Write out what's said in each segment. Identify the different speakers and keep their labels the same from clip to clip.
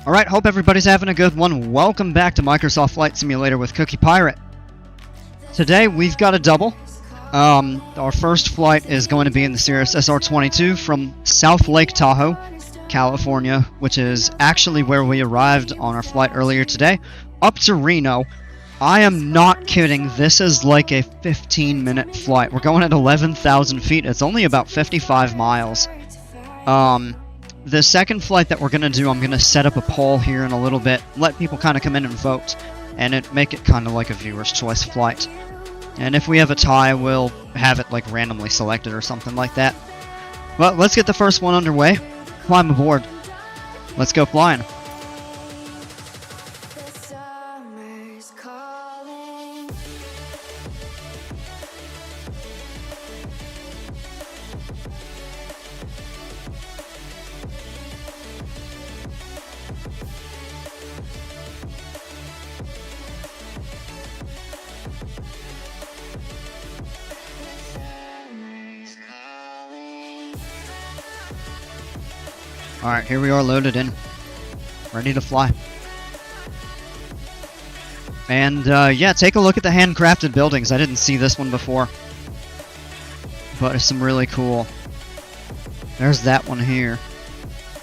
Speaker 1: Alright, hope everybody's having a good one. Welcome back to Microsoft Flight Simulator with Cookie Pirate. Today we've got a double. Our first flight is going to be in the Cirrus SR22 from South Lake Tahoe, California, which is actually where we arrived on our flight earlier today, up to Reno. I am not kidding, this is like a 15-minute flight. We're going at 11,000 feet. It's only about 55 miles. The second flight that we're going to do, I'm going to set up a poll here in a little bit, let people kind of come in and vote, and make it kind of like a viewer's choice flight. And if we have a tie, we'll have it like randomly selected or something like that. Well, let's get the first one underway. Climb aboard. Let's go flying. Alright, here we are loaded in. Ready to fly. And, yeah, take a look at the handcrafted buildings. I didn't see this one before. But it's some really cool. There's that one here.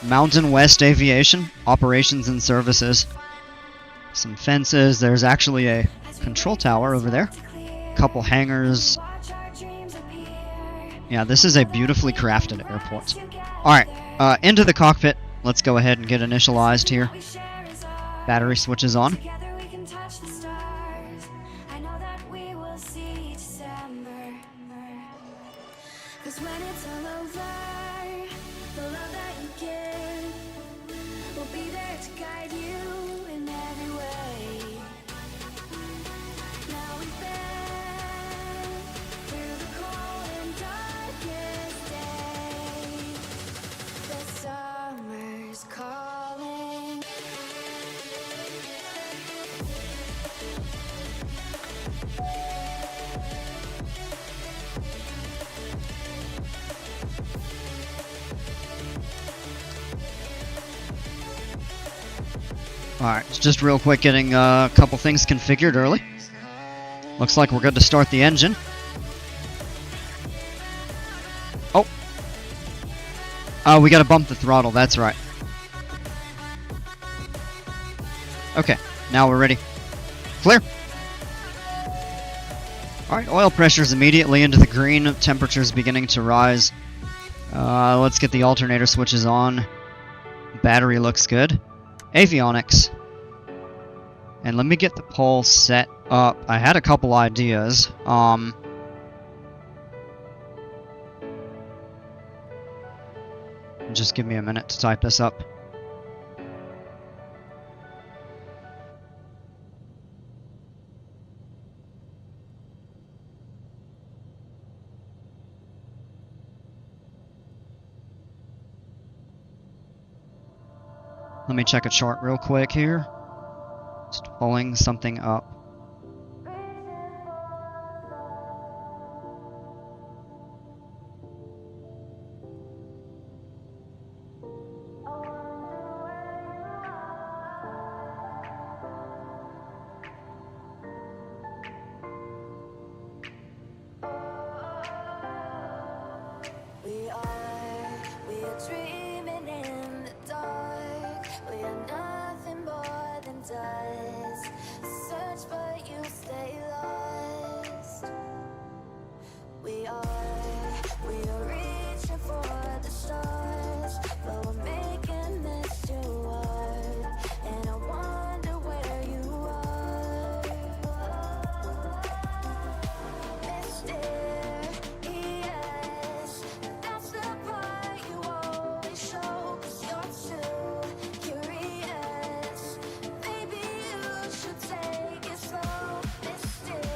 Speaker 1: Mountain West Aviation, Operations and Services. Some fences. There's actually a control tower over there. Couple hangars. Yeah, this is a beautifully crafted airport. Alright. Into the cockpit. Let's go ahead and get initialized here. Battery switches on. Alright, just real quick getting a couple things configured early. Looks like we're good to start the engine. Oh! We gotta bump the throttle, that's right. Okay, now we're ready. Clear! Alright, oil pressure's immediately into the green, temperature's beginning to rise. Let's get the alternator switches on. Battery looks good. Avionics. And let me get the pole set up. I had a couple ideas. Just give me a minute to type this up. Let me check a chart real quick here. Just pulling something up.
Speaker 2: We are dreaming in the dark. We are nothing more than dust. Search but you stay lost. We are reaching for the stars, but we're making this too hard. And I wonder where you are. Mysterious, that's the part you always show. 'Cause you're too curious. Maybe you should take it slow. Mysterious,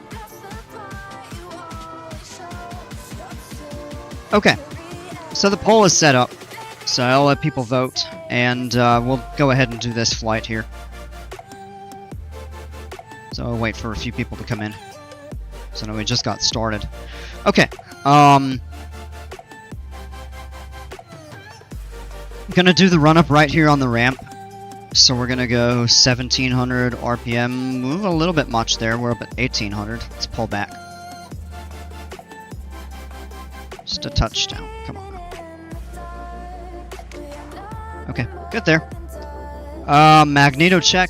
Speaker 2: that's the part you always show. 'Cause you're too
Speaker 1: Okay, so the poll is set up. So I'll let people vote, and we'll go ahead and do this flight here. So I'll wait for a few people to come in. So no, we just got started. Okay. Gonna do the run up right here on the ramp. So we're gonna go 1700 RPM. Move a little bit much there. We're up at 1800. Let's pull back. Just a touchdown. Come on. Okay, good there. Magneto check.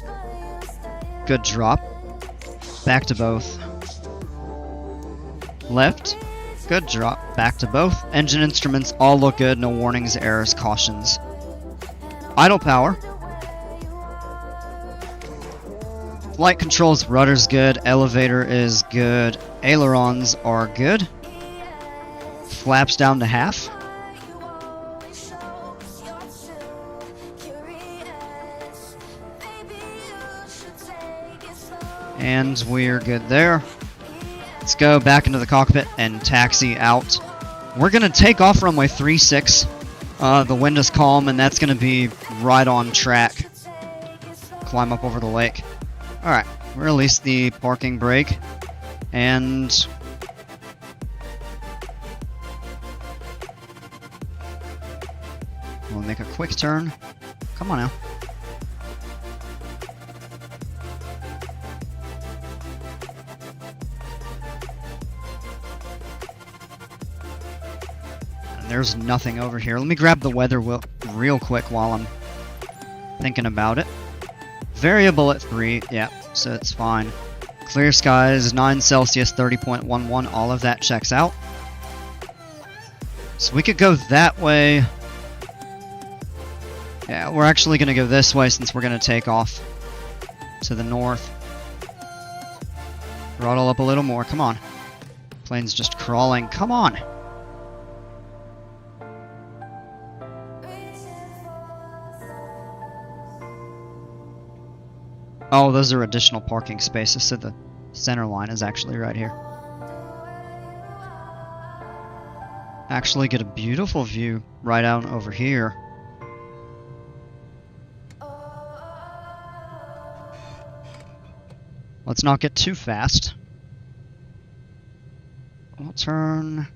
Speaker 1: Good drop. Back to both. Left. Good drop. Back to both. Engine instruments all look good. No warnings, errors, cautions. Idle power. Flight controls, rudder's good. Elevator is good. Ailerons are good. Flaps down to half. And we're good there. Let's go back into the cockpit and taxi out. We're going to take off runway 36. The wind is calm, and that's going to be right on track. Climb up over the lake. Alright, release the parking brake. And we'll make a quick turn. Come on now. There's nothing over here. Let me grab the weather real quick while I'm thinking about it. Variable at 3, yeah, so it's fine. Clear skies, 9 Celsius, 30.11, all of that checks out. So we could go that way. Yeah, we're actually going to go this way since we're going to take off to the north. Throttle up a little more, come on. Plane's just crawling, come on. Oh, those are additional parking spaces, so the center line is actually right here. Actually get a beautiful view right out over here. Let's not get too fast. We'll turn.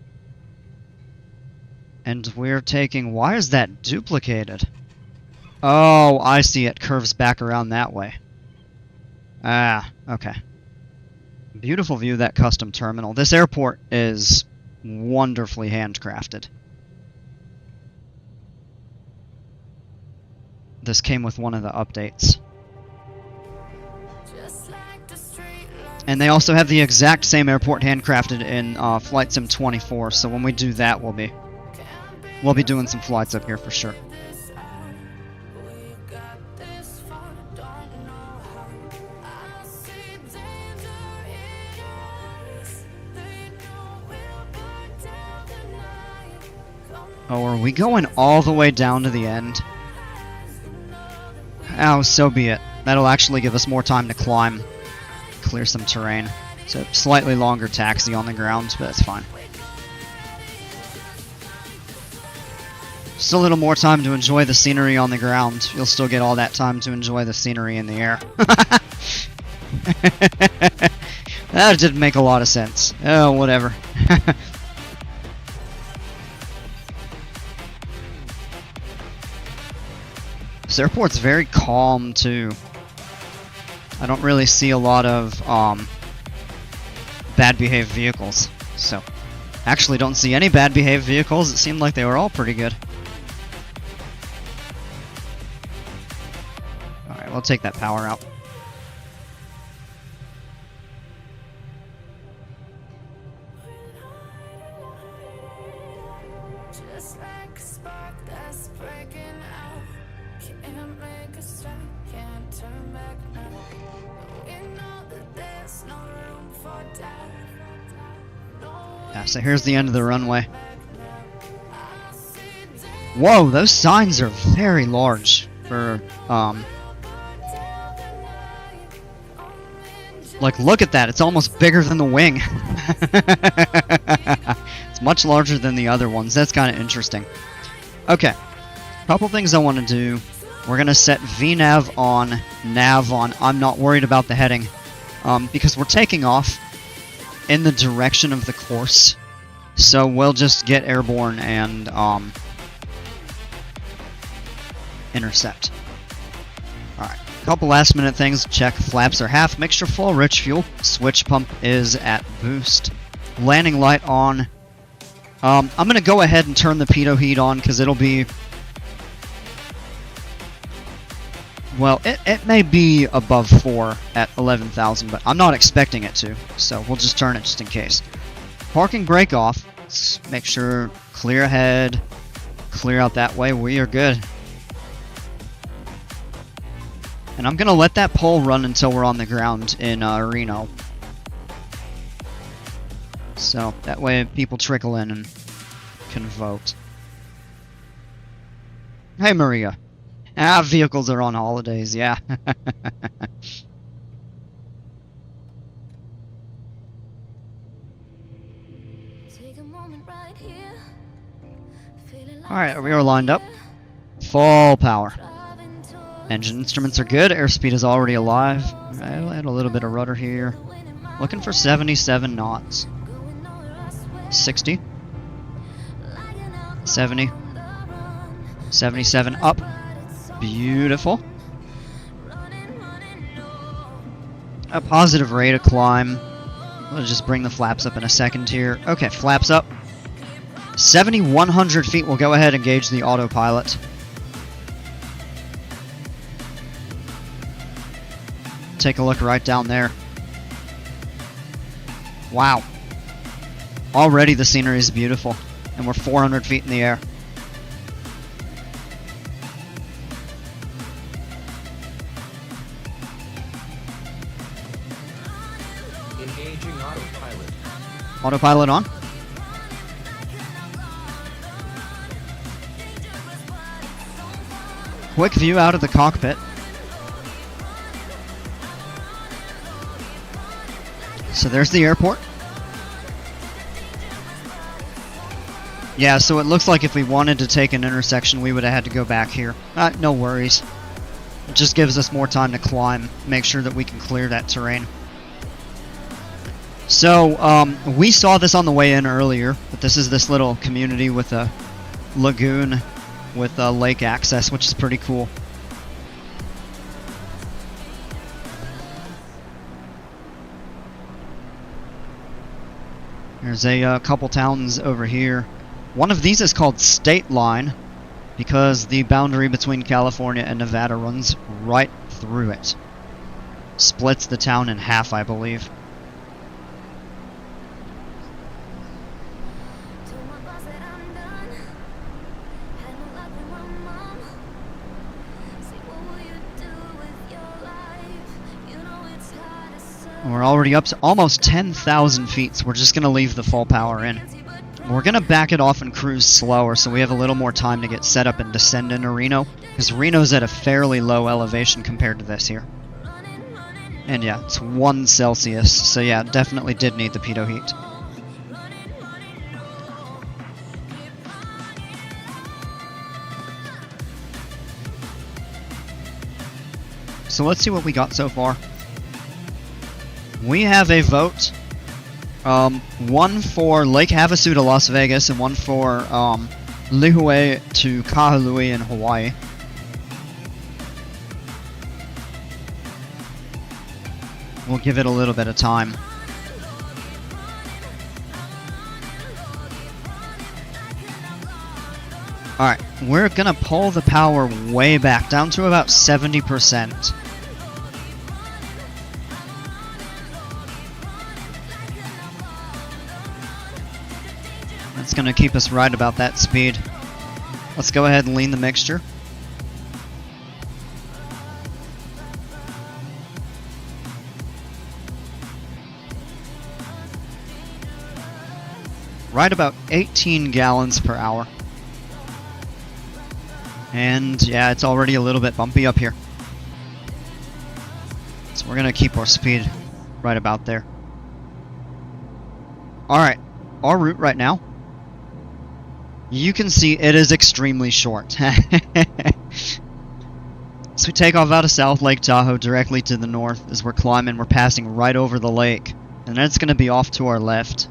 Speaker 1: And we're taking... Why is that duplicated? Oh, I see. It curves back around that way. Ah, okay. Beautiful view of that custom terminal. This airport is wonderfully handcrafted. This came with one of the updates. And they also have the exact same airport handcrafted in Flight Sim 24, so when we do that, we'll be doing some flights up here for sure. Oh, are we going all the way down to the end? Oh, so be it. That'll actually give us more time to climb, clear some terrain. So, slightly longer taxi on the ground, but that's fine. Just a little more time to enjoy the scenery on the ground. You'll still get all that time to enjoy the scenery in the air. That didn't make a lot of sense. Oh, whatever. This airport's very calm, too. I don't really see a lot of bad behaved vehicles. So, actually don't see any bad behaved vehicles. It seemed like they were all pretty good. Alright, we'll take that power out. Yeah, so here's the end of the runway. Whoa, those signs are very large for, like, look at that. It's almost bigger than the wing. It's much larger than the other ones. That's kind of interesting. Okay. Couple things I want to do. We're going to set VNav on, nav on. I'm not worried about the heading, because we're taking off. in the direction of the course. So we'll just get airborne and intercept. Alright, couple last minute things. Check flaps are half, mixture full, rich fuel. Switch pump is at boost. Landing light on. I'm going to go ahead and turn the pitot heat on because it'll be... Well, it may be above 4 at 11,000, but I'm not expecting it to, so we'll just turn it just in case. Parking brake off. Let's make sure clear ahead, clear out that way. We are good. And I'm going to let that pole run until we're on the ground in Reno. So that way people trickle in and can vote. Hey, Maria. Vehicles are on holidays, yeah. Alright, we are lined up. Full power. Engine instruments are good. Airspeed is already alive. I'll add a little bit of rudder here. Looking for 77 knots. 60. 70. 77 up. Beautiful. A positive rate of climb. We'll just bring the flaps up in a second here. Okay, flaps up. 7,100 feet. We'll go ahead and gauge the autopilot. Take a look right down there. Wow. Already the scenery is beautiful. And we're 400 feet in the air.
Speaker 3: Engaging autopilot.
Speaker 1: Autopilot on. Quick view out of the cockpit. So there's the airport. Yeah, so it looks like if we wanted to take an intersection, we would have had to go back here. No worries. It just gives us more time to climb, make sure that we can clear that terrain. So, we saw this on the way in earlier, but this is this little community with a lagoon with lake access, which is pretty cool. There's a couple towns over here. One of these is called State Line because the boundary between California and Nevada runs right through it. Splits the town in half, I believe. We're already up to almost 10,000 feet, so we're just going to leave the full power in. We're going to back it off and cruise slower so we have a little more time to get set up and descend into Reno, because Reno's at a fairly low elevation compared to this here. And yeah, it's 1 Celsius, so yeah, definitely did need the pitot heat. So let's see what we got so far. We have a vote. One for Lake Havasu to Las Vegas and one for Lihue to Kahului in Hawaii. We'll give it a little bit of time. Alright, we're gonna pull the power way back, down to about 70%. That's going to keep us right about that speed. Let's go ahead and lean the mixture. Right about 18 gallons per hour. And yeah, it's already a little bit bumpy up here. So we're going to keep our speed right about there. Alright, our route right now. You can see it is extremely short. So we take off out of South Lake Tahoe directly to the north as we're climbing. We're passing right over the lake. And then it's going to be off to our left.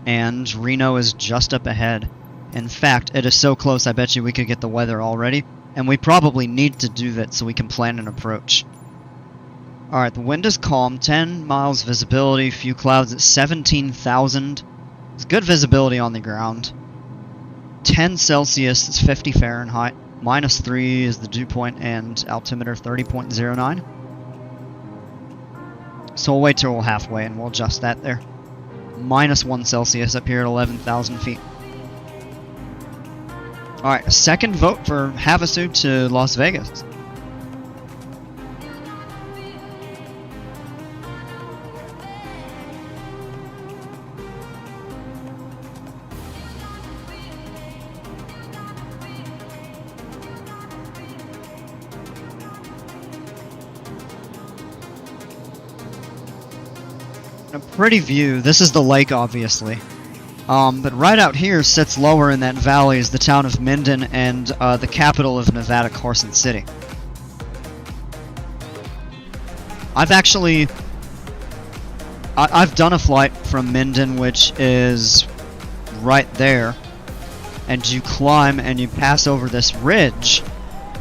Speaker 1: And Reno is just up ahead. In fact, it is so close I bet you we could get the weather already. And we probably need to do that so we can plan an approach. Alright, the wind is calm, 10 miles visibility, few clouds at 17,000. It's good visibility on the ground. 10 Celsius is 50 Fahrenheit. -3 is the dew point, and altimeter 30.09. So we'll wait till we're halfway and we'll adjust that there. -1 Celsius up here at 11,000 feet. Alright, second vote for Havasu to Las Vegas. A pretty view. This is the lake, obviously. But right out here sits lower in that valley is the town of Minden and the capital of Nevada, Carson City. I've actually... I've done a flight from Minden, which is right there. And you climb and you pass over this ridge.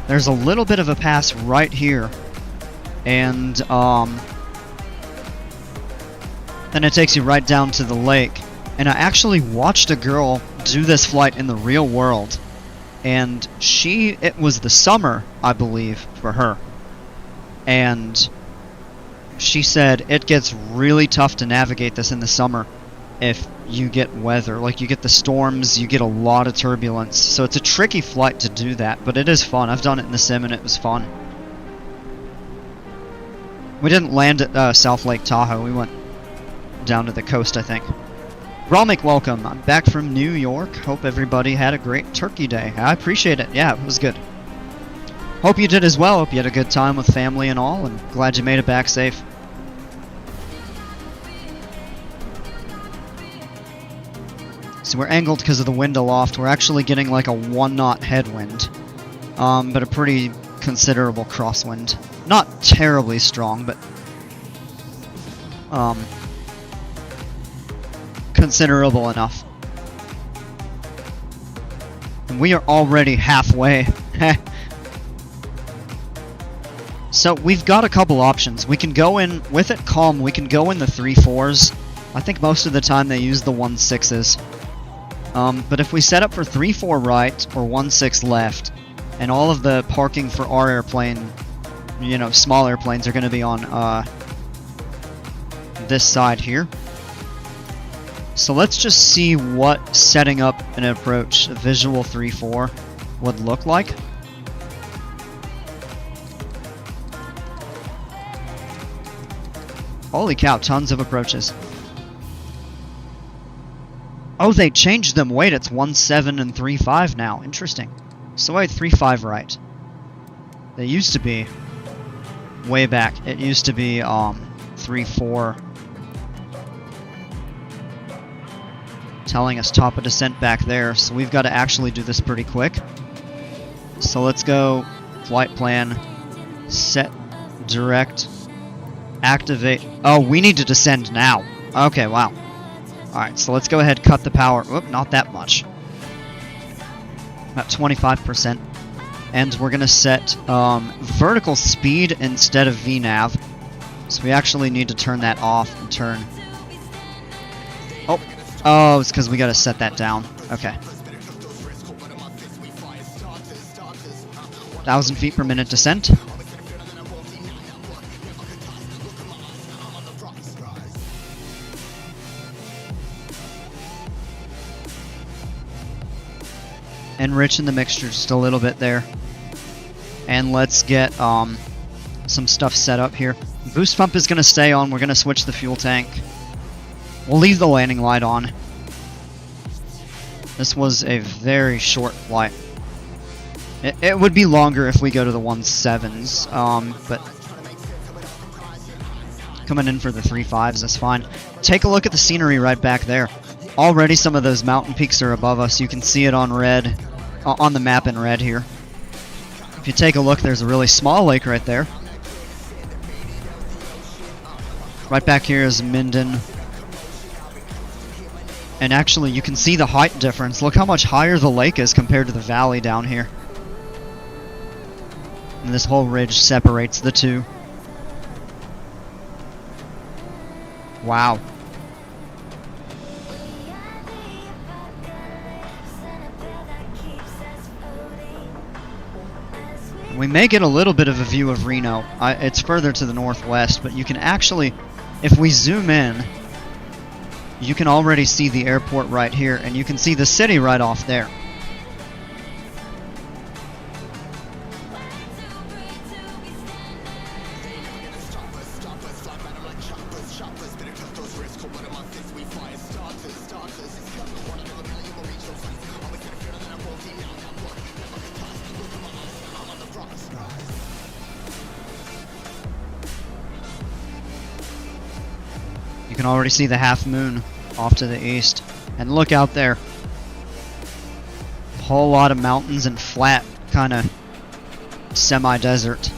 Speaker 1: There's a little bit of a pass right here. And, then it takes you right down to the lake. And I actually watched a girl do this flight in the real world. And it was the summer, I believe, for her. And she said it gets really tough to navigate this in the summer if you get weather. Like, you get the storms, you get a lot of turbulence. So it's a tricky flight to do that, but it is fun. I've done it in the sim and it was fun. We didn't land at South Lake Tahoe. We went down to the coast, I think. Ralmik, welcome. I'm back from New York. Hope everybody had a great Turkey Day. I appreciate it. Yeah, it was good. Hope you did as well. Hope you had a good time with family and all, and glad you made it back safe. So we're angled because of the wind aloft. We're actually getting like a 1-knot headwind, but a pretty considerable crosswind. Not terribly strong, but considerable enough. And we are already halfway. So we've got a couple options. We can go in, with it calm, we can go in the 3-4s. I think most of the time they use the 1-6s. But if we set up for 3-4 right or 1-6 left, and all of the parking for our airplane, you know, small airplanes are going to be on this side here. So let's just see what setting up an approach, a visual 3-4, would look like. Holy cow, tons of approaches. Oh, they changed them. Wait, it's 1-7 and 3-5 now. Interesting. So wait, 3-5 right. They used to be way back. It used to be 3-4. Telling us top of descent back there, so we've got to actually do this pretty quick. So let's go flight plan, set direct, activate. Oh, we need to descend now. Okay, wow. Alright, so let's go ahead, cut the power. Oop, not that much. About 25%. And we're going to set vertical speed instead of VNAV. So we actually need to turn that off and turn. Oh, it's because we got to set that down. Okay. 1,000 feet per minute descent. Enriching the mixture just a little bit there. And let's get some stuff set up here. Boost pump is going to stay on. We're going to switch the fuel tank. We'll leave the landing light on. This was a very short flight. It would be longer if we go to the 1-7s, but coming in for the 3-5s, that's fine. Take a look at the scenery right back there. Already some of those mountain peaks are above us. You can see it on red, on the map in red here. If you take a look, there's a really small lake right there. Right back here is Minden. And actually, you can see the height difference. Look how much higher the lake is compared to the valley down here. And this whole ridge separates the two. Wow. We may get a little bit of a view of Reno. It's further to the northwest, but you can actually, if we zoom in, you can already see the airport right here, and you can see the city right off there. You can already see the half moon off to the east. And look out there. A whole lot of mountains and flat, kind of semi-desert.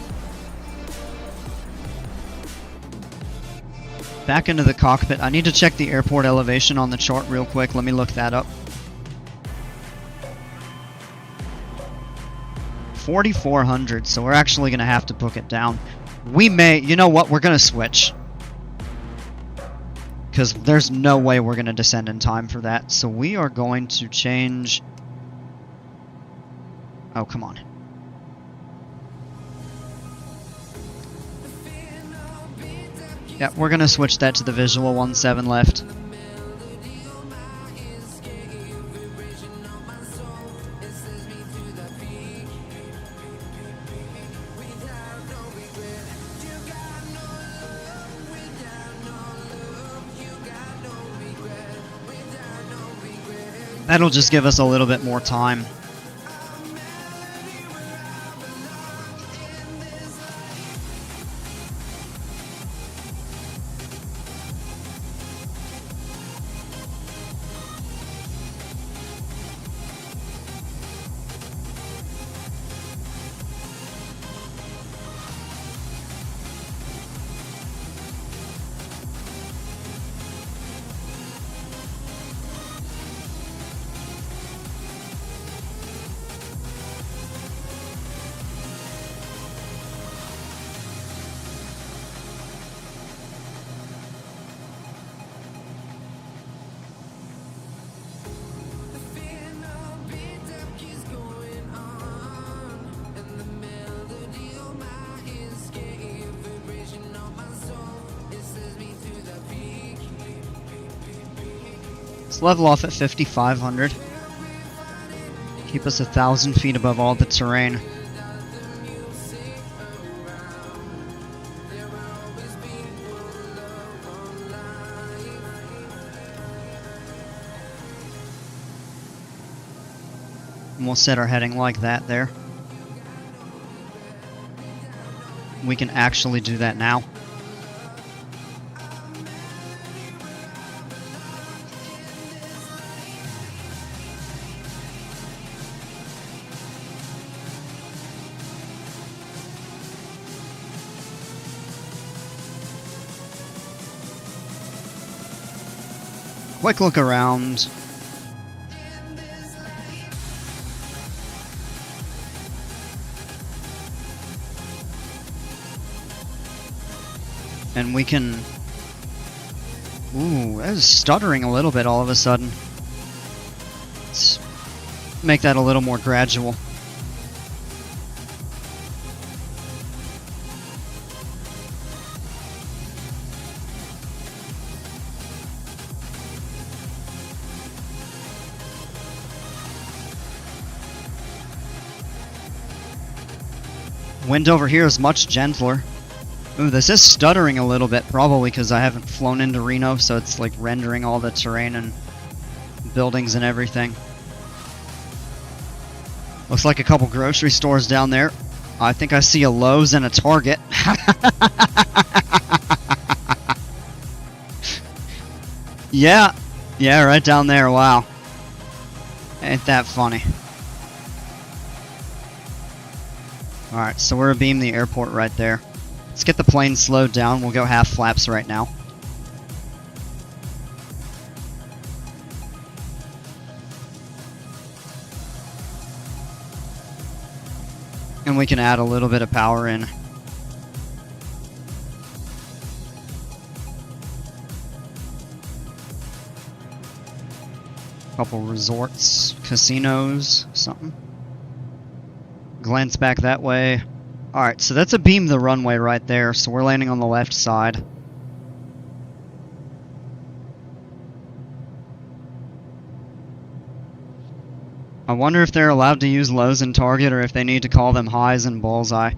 Speaker 1: Back into the cockpit. I need to check the airport elevation on the chart real quick. Let me look that up. 4,400, so we're actually going to have to book it down. We may, you know what, we're going to switch. Because there's no way we're going to descend in time for that. So we are going to change... Oh, come on. Yeah, we're going to switch that to the visual 1.7 left. That'll just give us a little bit more time. Let's level off at 5,500. Keep us 1,000 feet above all the terrain. And we'll set our heading like that there. We can actually do that now. Quick look around. And we can... Ooh, that is stuttering a little bit all of a sudden. Let's make that a little more gradual. Wind over here is much gentler. Ooh, this is stuttering a little bit, probably because I haven't flown into Reno, so it's like rendering all the terrain and buildings and everything. Looks like a couple grocery stores down there. I think I see a Lowe's and a Target. Yeah, right down there, wow. Ain't that funny. Alright, so we're abeam the airport right there. Let's get the plane slowed down. We'll go half flaps right now. And we can add a little bit of power in. Couple resorts, casinos, something. Glance back that way. Alright, so that's a beam the runway right there, so we're landing on the left side. I wonder if they're allowed to use lows in target or if they need to call them highs in bullseye.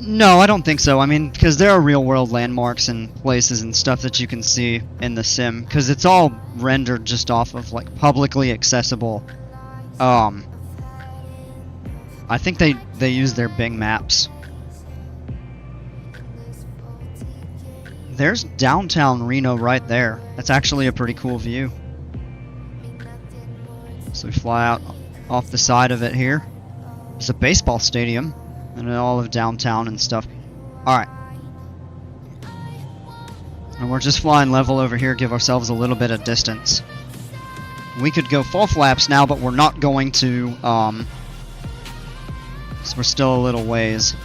Speaker 1: No, I don't think so. I mean, because there are real world landmarks and places and stuff that you can see in the sim, because it's all rendered just off of like publicly accessible. I think they use their Bing maps. There's downtown Reno right there. That's actually a pretty cool view. So we fly out off the side of it here. It's a baseball stadium and all of downtown and stuff. Alright. And we're just flying level over here, give ourselves a little bit of distance. We could go full flaps now, but we're not going to, so we're still a little ways.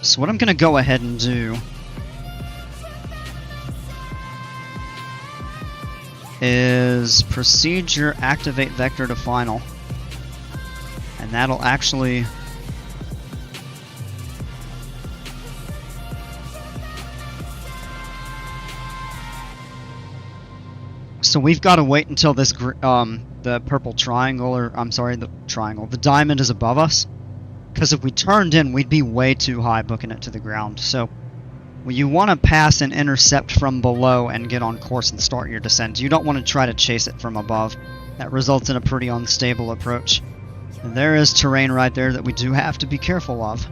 Speaker 1: So what I'm going to go ahead and do is procedure activate vector to final. And that'll actually so we've got to wait until this the purple triangle, or I'm sorry, the triangle, the diamond is above us. Because if we turned in, we'd be way too high booking it to the ground. So you want to pass and intercept from below and get on course and start your descent. You don't want to try to chase it from above. That results in a pretty unstable approach. And there is terrain right there that we do have to be careful of.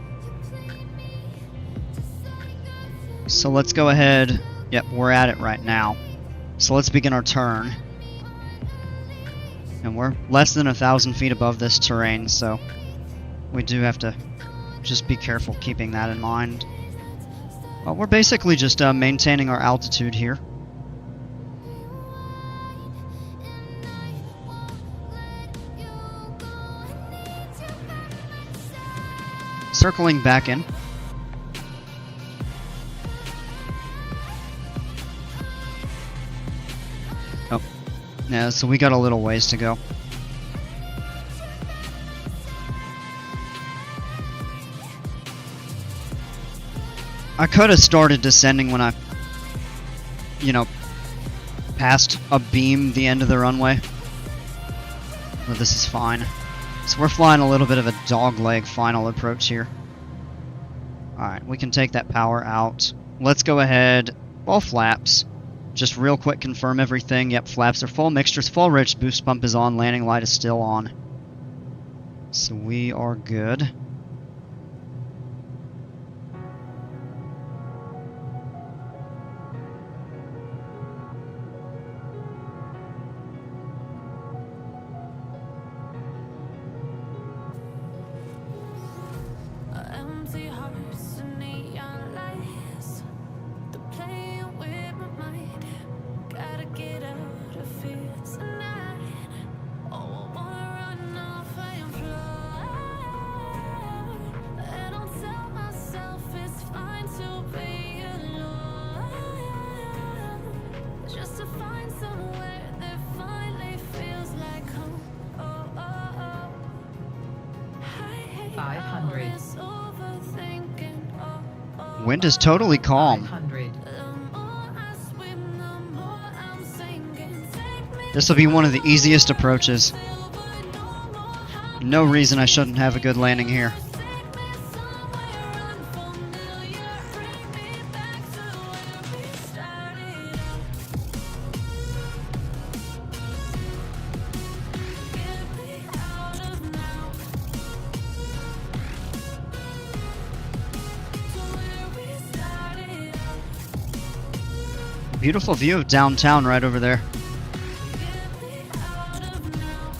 Speaker 1: So let's go ahead. Yep, we're at it right now. So let's begin our turn. And we're less than 1,000 feet above this terrain, so we do have to just be careful keeping that in mind. Well, we're basically just maintaining our altitude here. Circling back in. Oh, yeah, so we got a little ways to go. I could have started descending when I, passed a beam the end of the runway. But this is fine. So we're flying a little bit of a dogleg final approach here. Alright, we can take that power out. Let's go ahead, all flaps. Just real quick confirm everything. Yep, flaps are full, mixture's full, rich, boost pump is on, landing light is still on. So we are good.
Speaker 2: Empty hearts and neon lights. They're playing with my mind. Gotta get out of here tonight. Oh, I wanna run off and fly. And I'll tell myself it's fine to be alone. Just to find somewhere that finally feels like home. Oh, oh, oh. I hate
Speaker 4: 500.
Speaker 2: all this overthinking. Oh, oh,
Speaker 1: Wind is totally calm.
Speaker 4: 500.
Speaker 2: the more I swim, the more I'm sinking. Take me
Speaker 1: This will be one of the easiest approaches.
Speaker 2: silver, no more high.
Speaker 1: No reason I shouldn't have a good landing here.
Speaker 2: Take me somewhere unfamiliar. Bring me back to where we started out. Get me out of now. To where we started out.
Speaker 1: Beautiful view of downtown right over there.
Speaker 2: Get me out of now.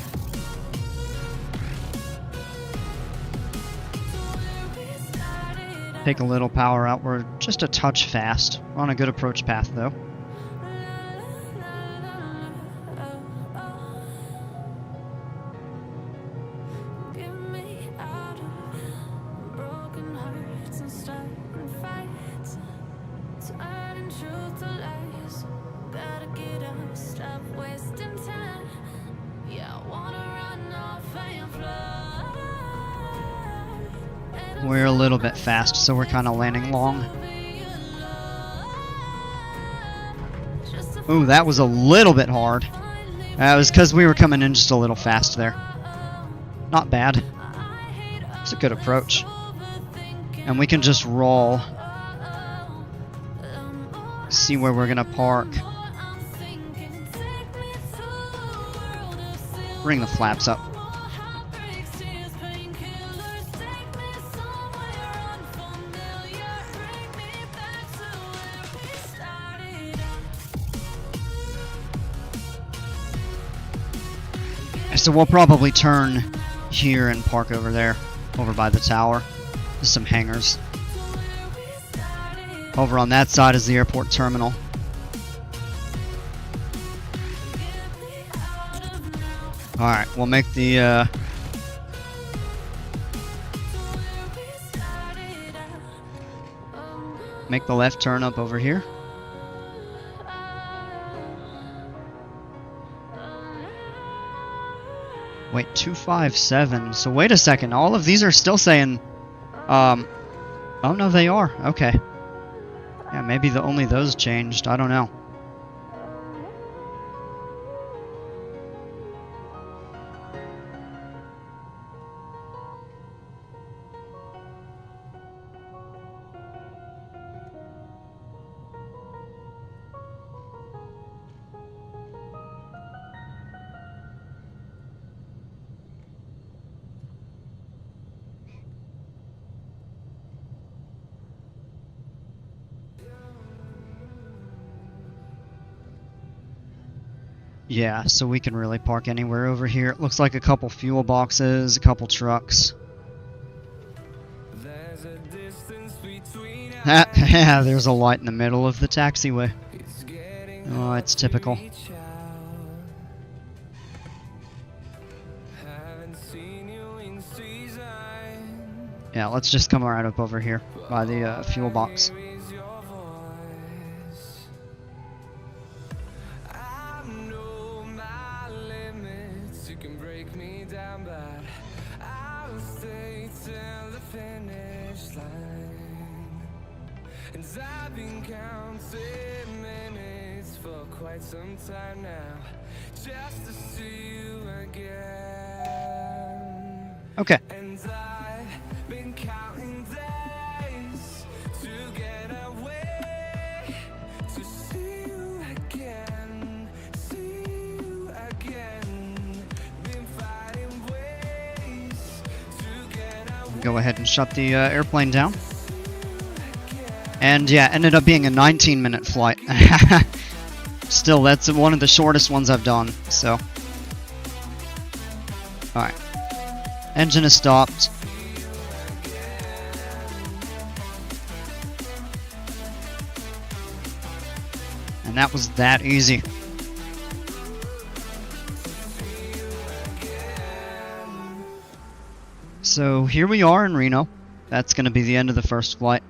Speaker 2: To where we started out.
Speaker 1: Take a little power out. We're just a touch fast. We're on a good approach path though. We're a little bit fast, so we're kind of landing long. Ooh, that was a little bit hard. That was because we were coming in just a little fast there. Not bad. It's a good approach. And we can just roll. See where we're gonna park. Bring the flaps up. So we'll probably turn here and park over there, over by the tower. There's some hangars. Over on that side is the airport terminal. Alright, we'll make the make the left turn up over here. Wait, 257. So wait a second. All of these are still saying, oh no, they are. Okay. Yeah, maybe only those changed. I don't know. Yeah, so we can really park anywhere over here. It looks like a couple fuel boxes, a couple trucks. Yeah, there's a light in the middle of the taxiway. Oh, it's typical. Yeah, let's just come right up over here by the fuel box.
Speaker 4: I've been counting minutes for quite some time now, just to see you again.
Speaker 1: Okay.
Speaker 4: And I've been counting days to get away, to see you again, see you again. Been fighting ways to get away.
Speaker 1: Go ahead and shut the airplane down. And yeah, ended up being a 19-minute flight. Still, that's one of the shortest ones I've done, so. Alright. Engine is stopped. And that was that easy. So here we are in Reno. That's going to be the end of the first flight.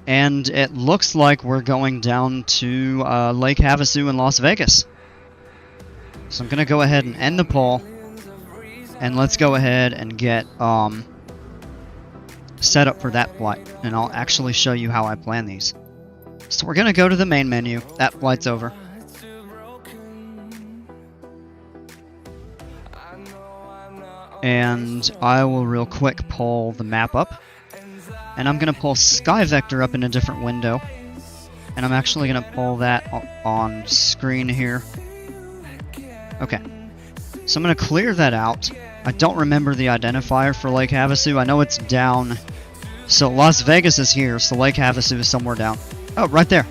Speaker 1: And it looks like we're going down to Lake Havasu in Las Vegas. So I'm going to go ahead and end the poll. And let's go ahead and get set up for that flight. And I'll actually show you how I plan these. So we're going to go to the main menu. That flight's over. And I will real quick pull the map up. And I'm going to pull Sky Vector up in a different window. And I'm actually going to pull that on screen here. Okay. So I'm going to clear that out. I don't remember the identifier for Lake Havasu. I know it's down. So Las Vegas is here, so Lake Havasu is somewhere down. Oh, right there.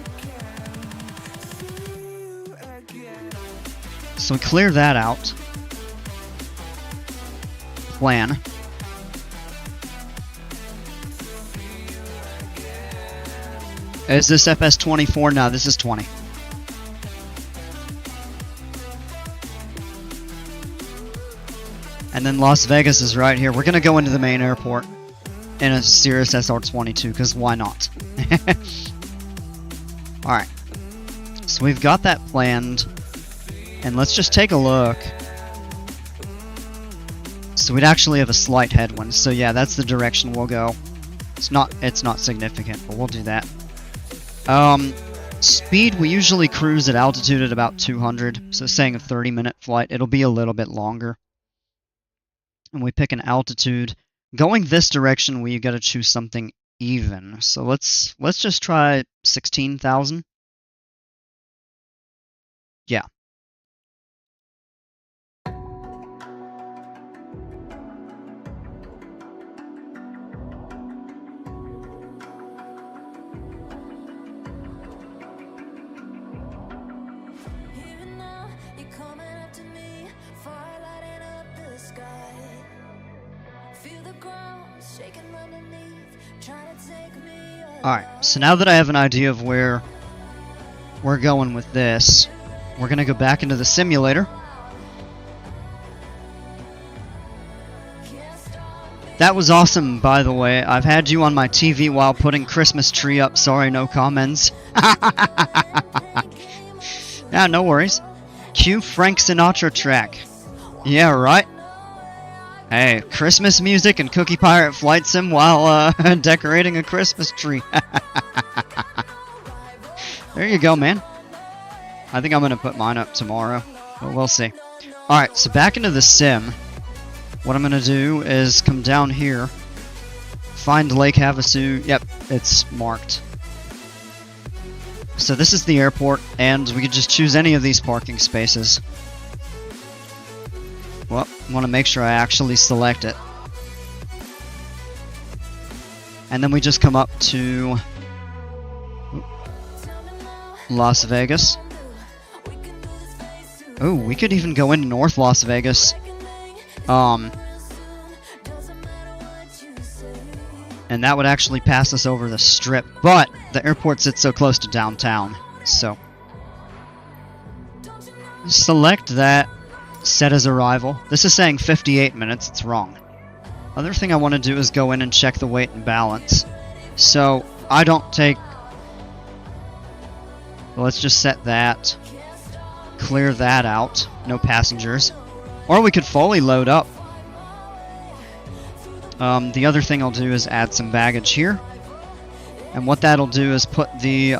Speaker 1: So we clear that out. Plan. Is this FS24? No, this is 20. And then Las Vegas is right here. We're going to go into the main airport in a Cirrus SR22, because why not? Alright. So we've got that planned. And let's just take a look. So we'd actually have a slight headwind. So yeah, that's the direction we'll go. It's not significant, but we'll do that. Speed, we usually cruise at altitude at about 200, so saying a 30-minute flight, it'll be a little bit longer. And we pick an altitude. Going this direction, we gotta choose something even. So let's just try 16,000. Yeah.
Speaker 2: Even now, you're coming up to me, fire lighting up the sky. Feel the ground shaking underneath, trying to take me away.
Speaker 1: Alright, so now that I have an idea of where we're going with this, we're gonna go back into the simulator. That was awesome, by the way. I've had you on my TV while putting Christmas tree up. Sorry, no comments. Yeah, no worries. Cue Frank Sinatra track. Yeah, right. Hey, Christmas music and Cookie Pirate Flight Sim while decorating a Christmas tree. There you go, man. I think I'm going to put mine up tomorrow, but we'll see. Alright, so back into the sim. What I'm going to do is come down here, find Lake Havasu. Yep, it's marked. So this is the airport, and we could just choose any of these parking spaces. Well, I want to make sure I actually select it. And then we just come up to Las Vegas. Oh, we could even go into North Las Vegas. And that would actually pass us over the strip, but the airport sits so close to downtown, so select that, set as arrival. This is saying 58 minutes, it's wrong. Other thing I want to do is go in and check the weight and balance. So I don't take, well, let's just set that, clear that out, no passengers, or we could fully load up. The other thing I'll do is add some baggage here. And what that'll do is put the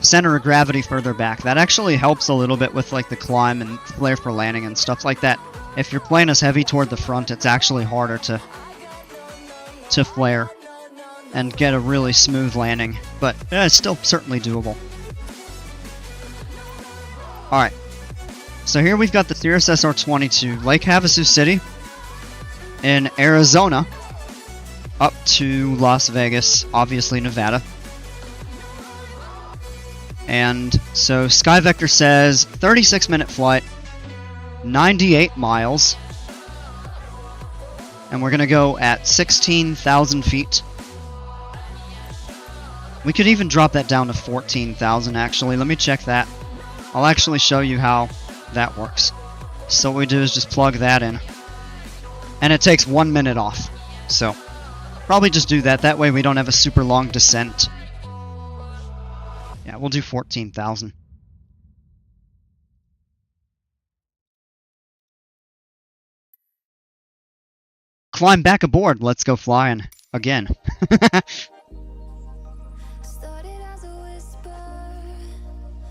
Speaker 1: center of gravity further back. That actually helps a little bit with like the climb and flare for landing and stuff like that. If your plane is heavy toward the front, it's actually harder to flare and get a really smooth landing. But it's still certainly doable. Alright. So here we've got the Cirrus SR22, Lake Havasu City in Arizona, up to Las Vegas, obviously Nevada. And so SkyVector says 36-minute flight, 98 miles, and we're going to go at 16,000 feet. We could even drop that down to 14,000 actually. Let me check that. I'll actually show you how that works. So what we do is just plug that in. And it takes 1 minute off. So probably just do that. That way we don't have a super long descent. Yeah, we'll do 14,000. Climb back aboard. Let's go flying again.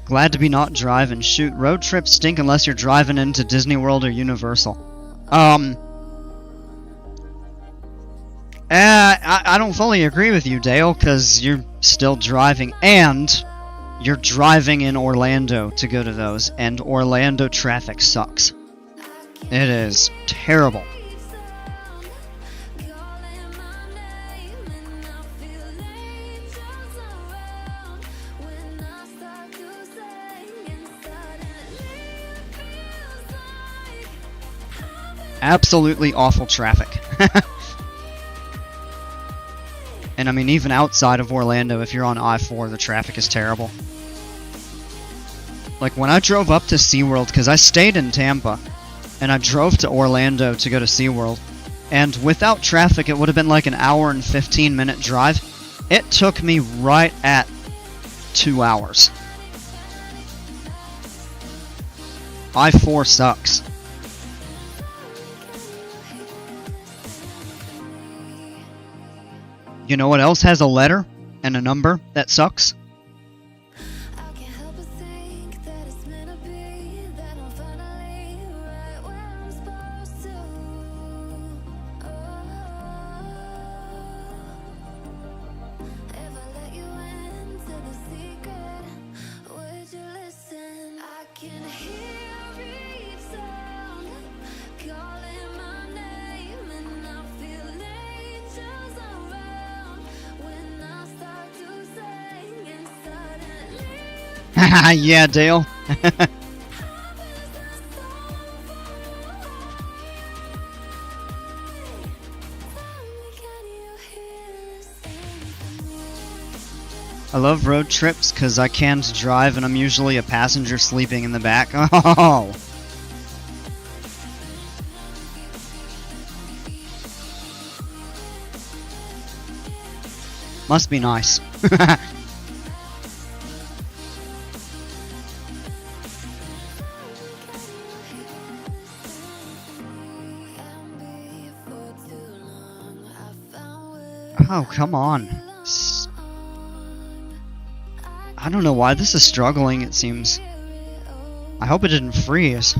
Speaker 1: Glad to be not driving. Shoot, road trips stink unless you're driving into Disney World or Universal. I don't fully agree with you, Dale, because you're still driving, and you're driving in Orlando to go to those, and Orlando traffic sucks. It is terrible. Absolutely awful traffic. And I mean, even outside of Orlando, if you're on I-4, the traffic is terrible. Like when I drove up to SeaWorld, because I stayed in Tampa, and I drove to Orlando to go to SeaWorld, and without traffic it would have been like an hour and 15-minute drive. It took me right at 2 hours. I-4 sucks. You know what else has a letter and a number that sucks?
Speaker 2: I can't help but think that it's meant to be, that I'm finally right where I'm supposed to. If I let you into the secret, would you listen? I can hear each sound calling my name, and I feel angels around when I start to sing, and suddenly
Speaker 1: Haha, yeah, Dale. I love road trips because I can't drive and I'm usually a passenger sleeping in the back. Oh! Must be nice. Oh, come on. I don't know why this is struggling, it seems. I hope it didn't freeze.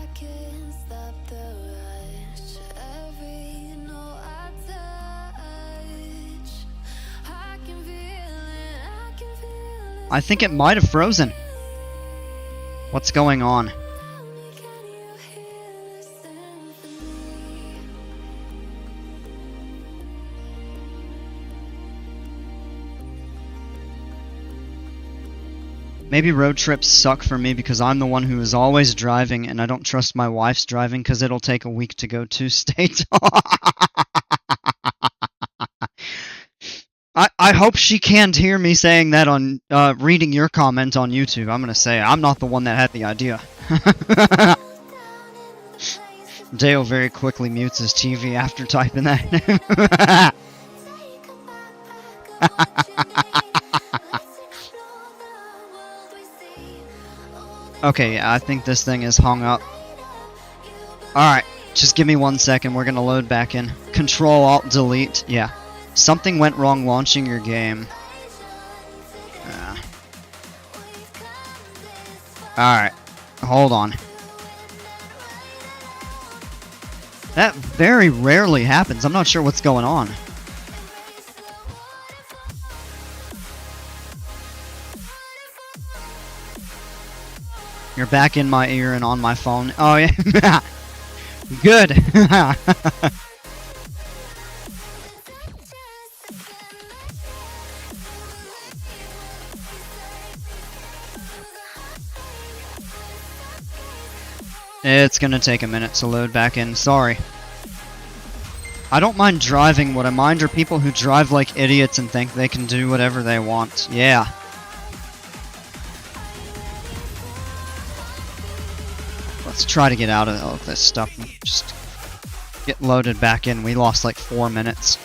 Speaker 1: I think it might have frozen. What's going on? Maybe road trips suck for me because I'm the one who is always driving and I don't trust my wife's driving because it'll take a week to go 2 states. I hope she can't hear me saying that on reading your comment on YouTube. I'm gonna say I'm not the one that had the idea. Dale very quickly mutes his TV after typing that. Okay, yeah, I think this thing is hung up. Alright, just give me 1 second. We're gonna load back in. Control-Alt-Delete. Yeah. Something went wrong launching your game. Alright, hold on. That very rarely happens. I'm not sure what's going on. You're back in my ear and on my phone. Oh, yeah. Good. It's gonna take a minute to load back in. Sorry. I don't mind driving. What I mind are people who drive like idiots and think they can do whatever they want. Yeah. Let's try to get out of all of this stuff and just get loaded back in. We lost like 4 minutes.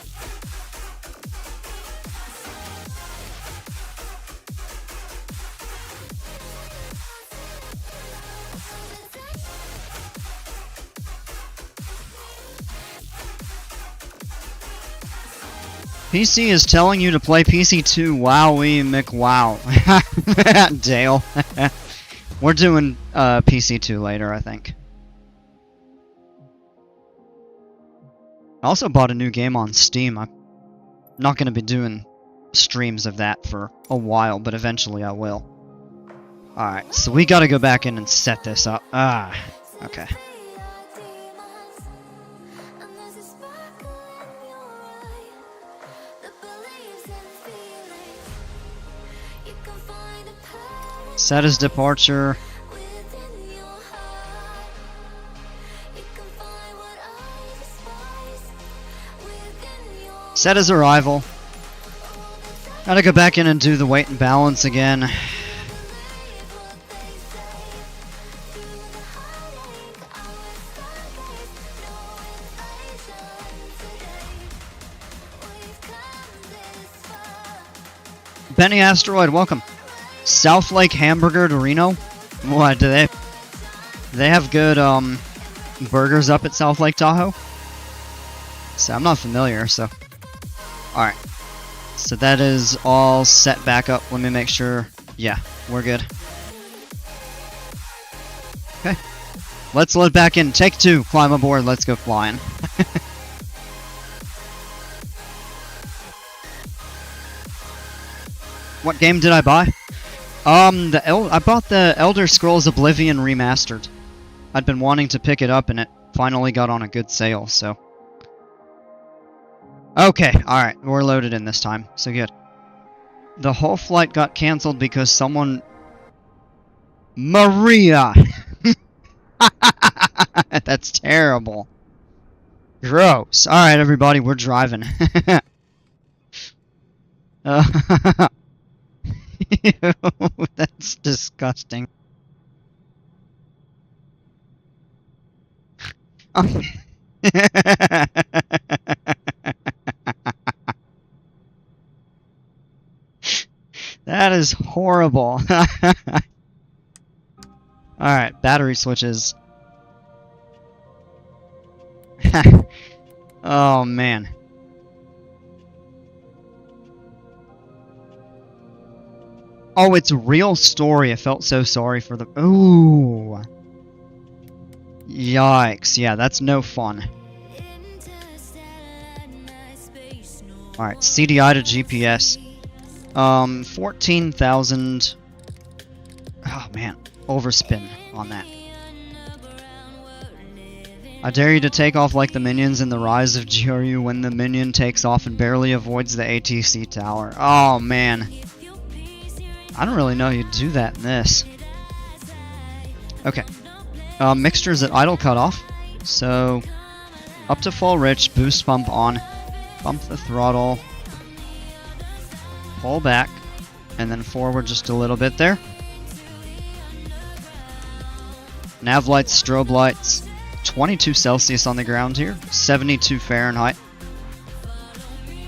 Speaker 1: PC is telling you to play PC2. Wowee McWow. Dale. We're doing PC2 later, I think. I also bought a new game on Steam. I'm not going to be doing streams of that for a while, but eventually I will. Alright, so we got to go back in and set this up. Ah, okay. Set as departure. Set as arrival. Gotta go back in and do the weight and balance again. Benny Asteroid, welcome. South Lake Hamburger to Reno? What, do they have good burgers up at South Lake Tahoe? So I'm not familiar, so alright. So that is all set back up. Let me make sure. Yeah, we're good. Okay. Let's load back in. Take 2. Climb aboard. Let's go flying. What game did I buy? I bought the Elder Scrolls Oblivion Remastered. I'd been wanting to pick it up and it finally got on a good sale, so. Okay, alright, we're loaded in this time, so good. The whole flight got cancelled because someone... Maria! That's terrible. Gross. Alright, everybody, we're driving. Ew, that's disgusting. That is horrible. Alright, battery switches. Oh, man. Oh, it's a real story. I felt so sorry for the... Ooh. Yikes. Yeah, that's no fun. Alright, CDI to GPS. 14,000... Oh, man. Overspin on that. I dare you to take off like the minions in The Rise of Gyoryu when the minion takes off and barely avoids the ATC tower. Oh, man. I don't really know you'd do that in this. Okay. Mixtures at idle cutoff. So, up to full rich, boost pump on. Bump the throttle. Pull back. And then forward just a little bit there. Nav lights, strobe lights. 22 Celsius on the ground here. 72 Fahrenheit.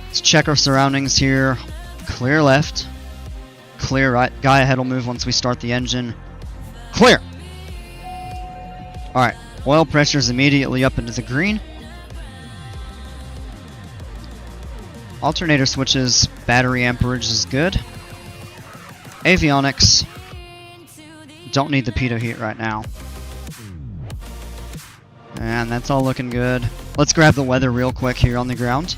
Speaker 1: Let's check our surroundings here. Clear left. Clear right. Guy ahead will move once we start the engine. Clear! Alright. Oil pressure is immediately up into the green. Alternator switches. Battery amperage is good. Avionics. Don't need the pitot heat right now. And that's all looking good. Let's grab the weather real quick here on the ground.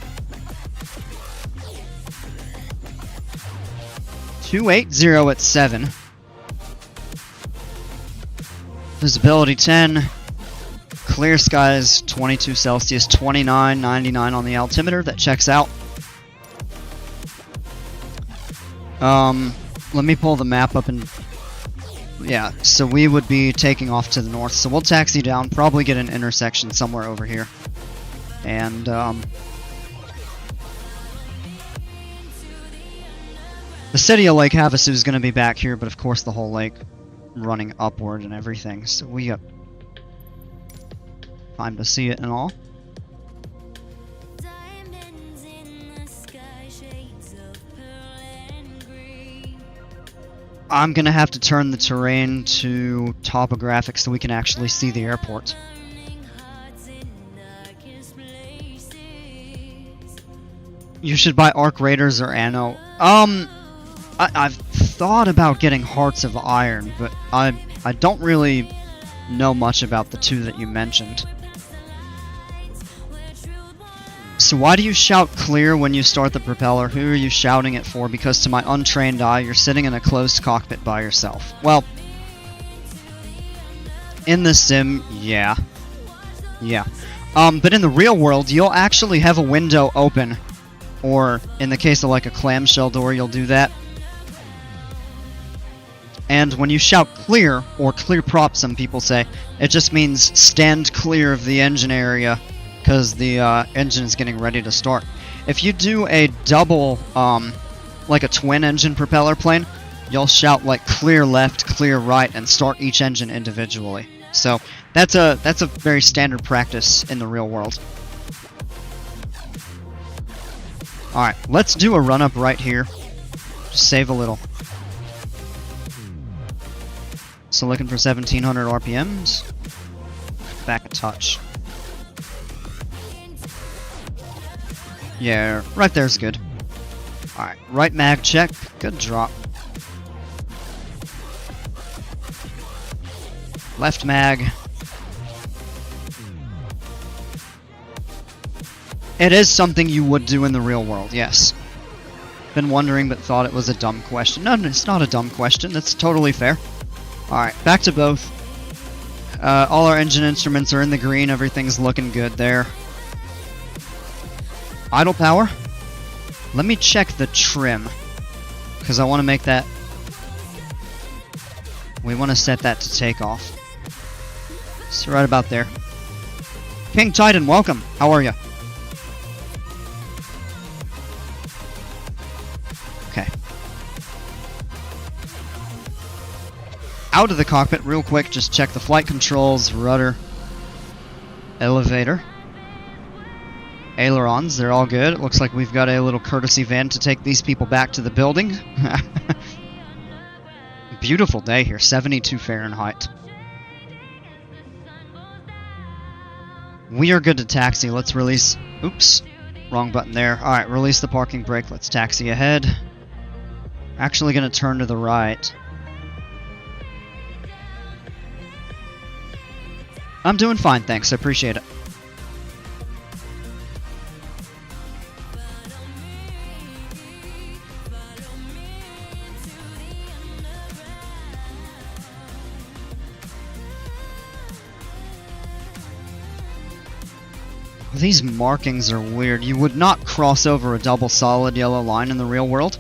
Speaker 1: 280 at 7. Visibility 10. Clear skies 22 Celsius, 29.99 on the altimeter. That checks out. Let me pull the map up and... Yeah, so we would be taking off to the north. So we'll taxi down, probably get an intersection somewhere over here. And, the city of Lake Havasu is going to be back here, but of course the whole lake running upward and everything. So we got time to see it and all. I'm going to have to turn the terrain to topographic so we can actually see the airport. You should buy Arc Raiders or Anno. I've thought about getting Hearts of Iron, but I don't really know much about the two that you mentioned. So why do you shout clear when you start the propeller? Who are you shouting it for? Because to my untrained eye, you're sitting in a closed cockpit by yourself. Well, in the sim, yeah. Yeah. But in the real world, you'll actually have a window open. Or, in the case of like a clamshell door, you'll do that. And when you shout clear, or clear prop some people say, it just means stand clear of the engine area. Because the engine is getting ready to start. If you do a double, like a twin engine propeller plane, you'll shout like clear left, clear right, and start each engine individually. So that's a very standard practice in the real world. Alright, let's do a run up right here. Just save a little. So looking for 1700 RPMs. Back a touch. Yeah, right there's good. Alright, right mag check. Good drop. Left mag. It is something you would do in the real world, yes. Been wondering but thought it was a dumb question. No, it's not a dumb question. That's totally fair. Alright, back to both. All our engine instruments are in the green. Everything's looking good there. Idle power. Let me check the trim, because I want to make that... We want to set that to takeoff. So right about there. King Titan, welcome. How are you? Okay. Out of the cockpit real quick, just check the flight controls, rudder, elevator, ailerons, they're all good. It looks like we've got a little courtesy van to take these people back to the building. Beautiful day here, 72 Fahrenheit. We are good to taxi. Let's release... Oops. Wrong button there. Alright, release the parking brake. Let's taxi ahead. Actually going to turn to the right. I'm doing fine, thanks. I appreciate it. These markings are weird. You would not cross over a double solid yellow line in the real world.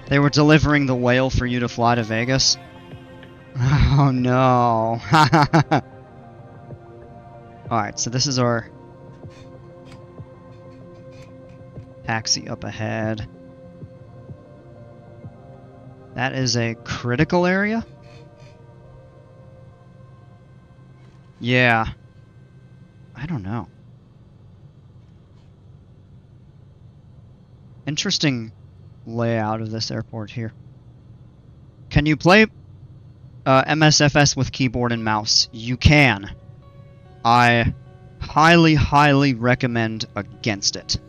Speaker 1: They were delivering the whale for you to fly to Vegas. Oh no. Alright, so this is our taxi up ahead. That is a critical area? Yeah. I don't know. Interesting layout of this airport here. Can you play MSFS with keyboard and mouse? You can. I highly, highly recommend against it.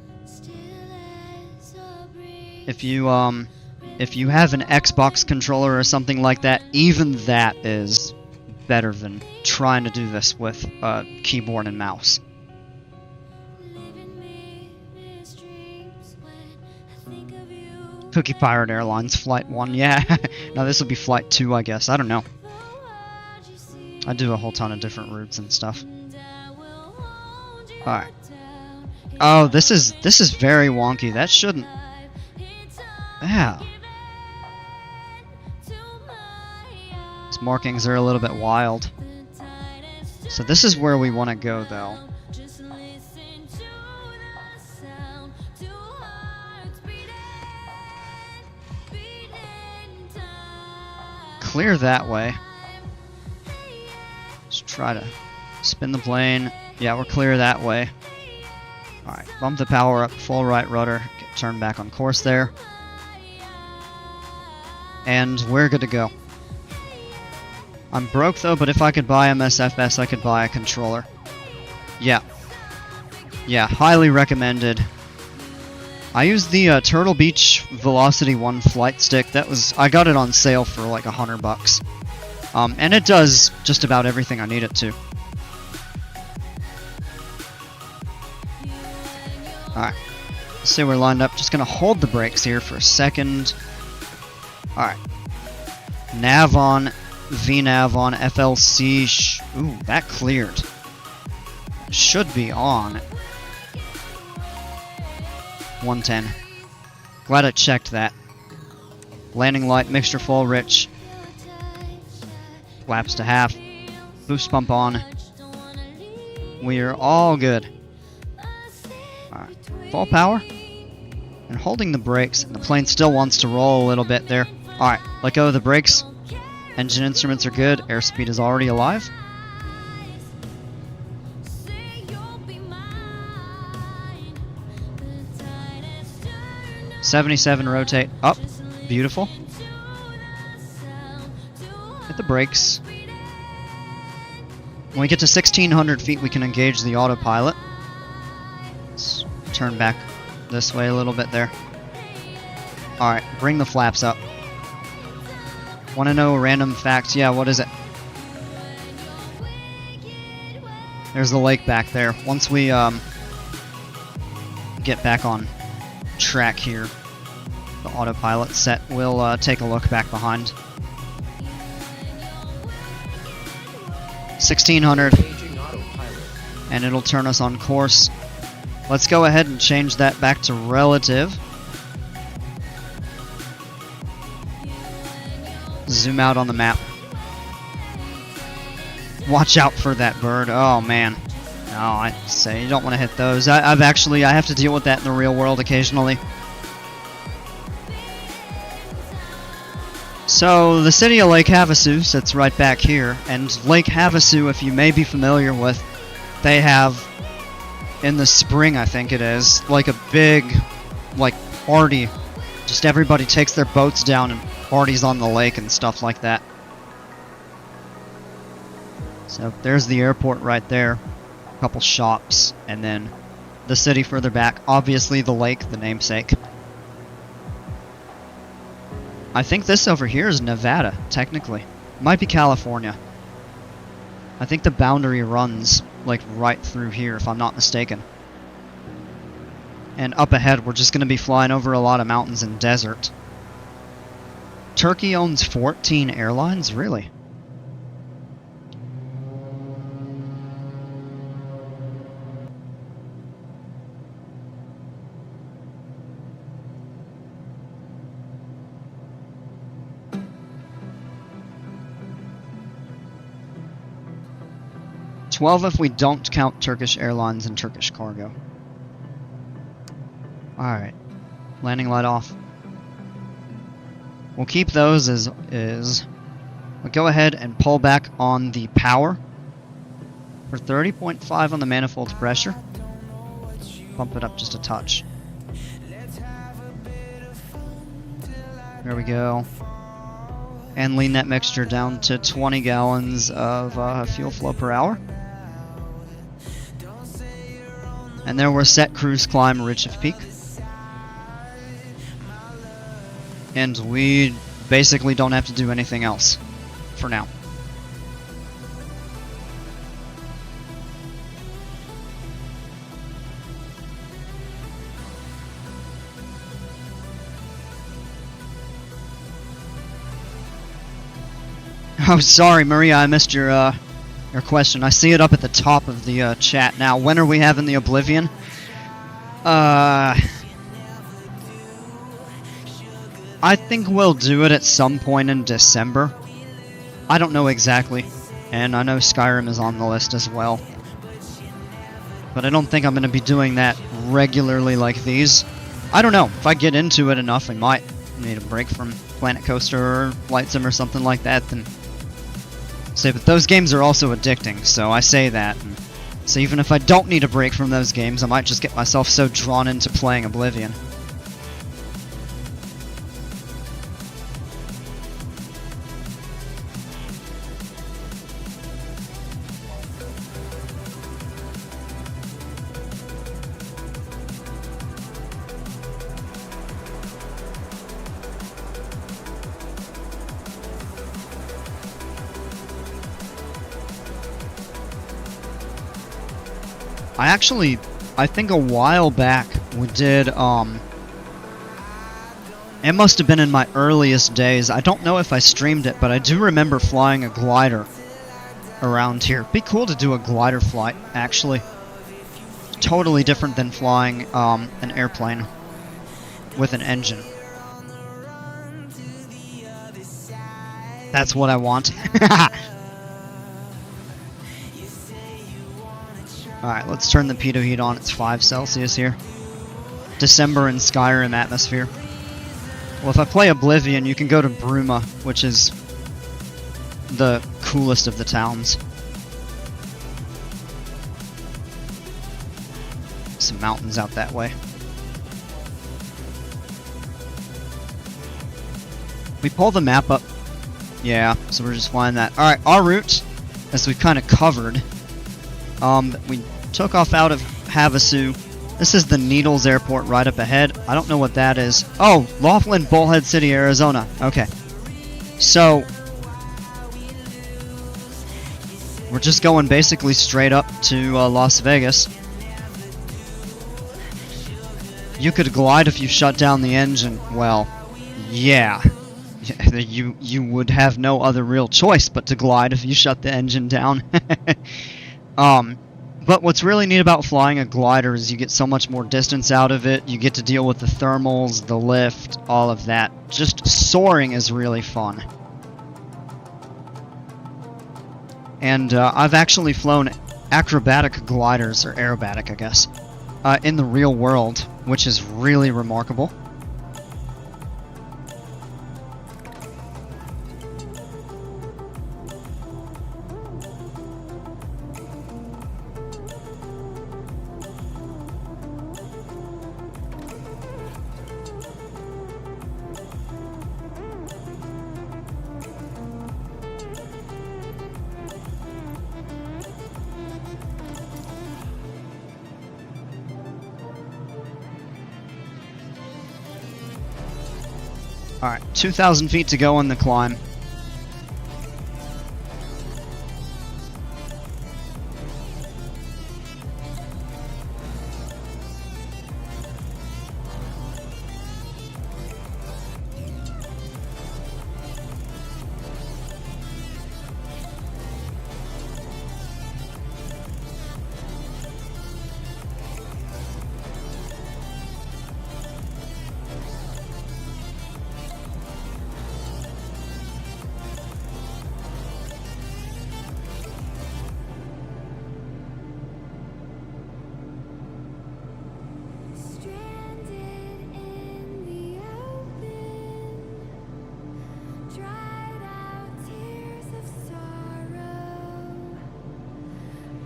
Speaker 1: If you have an Xbox controller or something like that, even that is better than trying to do this with keyboard and mouse. Cookie Pirate Airlines Flight 1, yeah. No, this will be Flight 2, I guess. I don't know. I do a whole ton of different routes and stuff. Alright. Oh, this is very wonky. That shouldn't... Yeah. These markings are a little bit wild. So this is where we want to go, though. Clear that way. Let's try to spin the plane. Yeah, we're clear that way. Alright, bump the power up, full right rudder, get turned back on course there. And we're good to go. I'm broke though, but if I could buy MSFS, I could buy a controller. Yeah. Yeah, highly recommended. I used the Turtle Beach Velocity 1 flight stick. I got it on sale for like $100. And it does just about everything I need it to. Alright. Let's see, we're lined up. Just gonna hold the brakes here for a second. Alright. Nav on, VNav on, FLC. Ooh, that cleared. Should be on. 110. Glad I checked that. Landing light, mixture full, rich. Flaps to half. Boost pump on. We are all good. Alright. Full power. And holding the brakes. And the plane still wants to roll a little bit there. Alright, let go of the brakes. Engine instruments are good. Airspeed is already alive. .77 rotate up. Beautiful. Hit the brakes. When we get to 1600 feet, we can engage the autopilot. Let's turn back this way a little bit there. Alright, bring the flaps up. Want to know a random fact? Yeah, what is it? There's the lake back there. Once we get back on track here, the autopilot set, we'll take a look back behind. 1600,
Speaker 3: Engaging autopilot.
Speaker 1: and it'll turn us on course. Let's go ahead and change that back to relative. Zoom out on the map. Watch out for that bird. Oh man. No, I say you don't want to hit those. I have to deal with that in the real world occasionally. So the city of Lake Havasu sits right back here, and Lake Havasu, if you may be familiar with, they have in the spring, I think it is, like a big party. Just everybody takes their boats down and parties on the lake and stuff like that. So there's the airport right there, a couple shops, and then the city further back. Obviously the lake, the namesake. I think this over here is Nevada, technically. Might be California. I think the boundary runs like right through here, if I'm not mistaken. And up ahead, we're just going to be flying over a lot of mountains and desert. Turkey owns 14 airlines? Really? $12 if we don't count Turkish Airlines and Turkish cargo. Alright. Landing light off. We'll keep those as is. We'll go ahead and pull back on the power for 30.5 on the manifold pressure. Bump it up just a touch. There we go. And lean that mixture down to 20 gallons of fuel flow per hour. And then we're set cruise climb Ridge of Peak. And we basically don't have to do anything else for now. Oh, sorry, Maria, I missed your question. I see it up at the top of the chat now. When are we having the Oblivion? I think we'll do it at some point in December. I don't know exactly. And I know Skyrim is on the list as well. But I don't think I'm going to be doing that regularly like these. I don't know. If I get into it enough, I might need a break from Planet Coaster or Flight Sim or something like that. Then say, but those games are also addicting, so I say that. And so even if I don't need a break from those games, I might just get myself so drawn into playing Oblivion. I think a while back we did, it must have been in my earliest days. I don't know if I streamed it, but I do remember flying a glider around here. It'd be cool to do a glider flight, actually. Totally different than flying an airplane with an engine. That's what I want. Alright, let's turn the pitot heat on. It's 5 Celsius here. December in Skyrim atmosphere. Well, if I play Oblivion, you can go to Bruma, which is the coolest of the towns. Some mountains out that way. We pull the map up. Yeah, so we're just flying that. Alright, our route, as we've kind of covered, we took off out of Havasu, This is the Needles Airport right up ahead. I don't know what that is. Oh, Laughlin, Bullhead City, Arizona. Okay. So, we're just going basically straight up to Las Vegas. You could glide if you shut down the engine. Well, yeah. You would have no other real choice but to glide if you shut the engine down. But what's really neat about flying a glider is you get so much more distance out of it. You get to deal with the thermals, the lift, all of that. Just soaring is really fun. And I've actually flown acrobatic gliders, or aerobatic, I guess, in the real world, which is really remarkable. Alright, 2,000 feet to go on the climb.
Speaker 2: Stranded in the open, dried out tears of sorrow,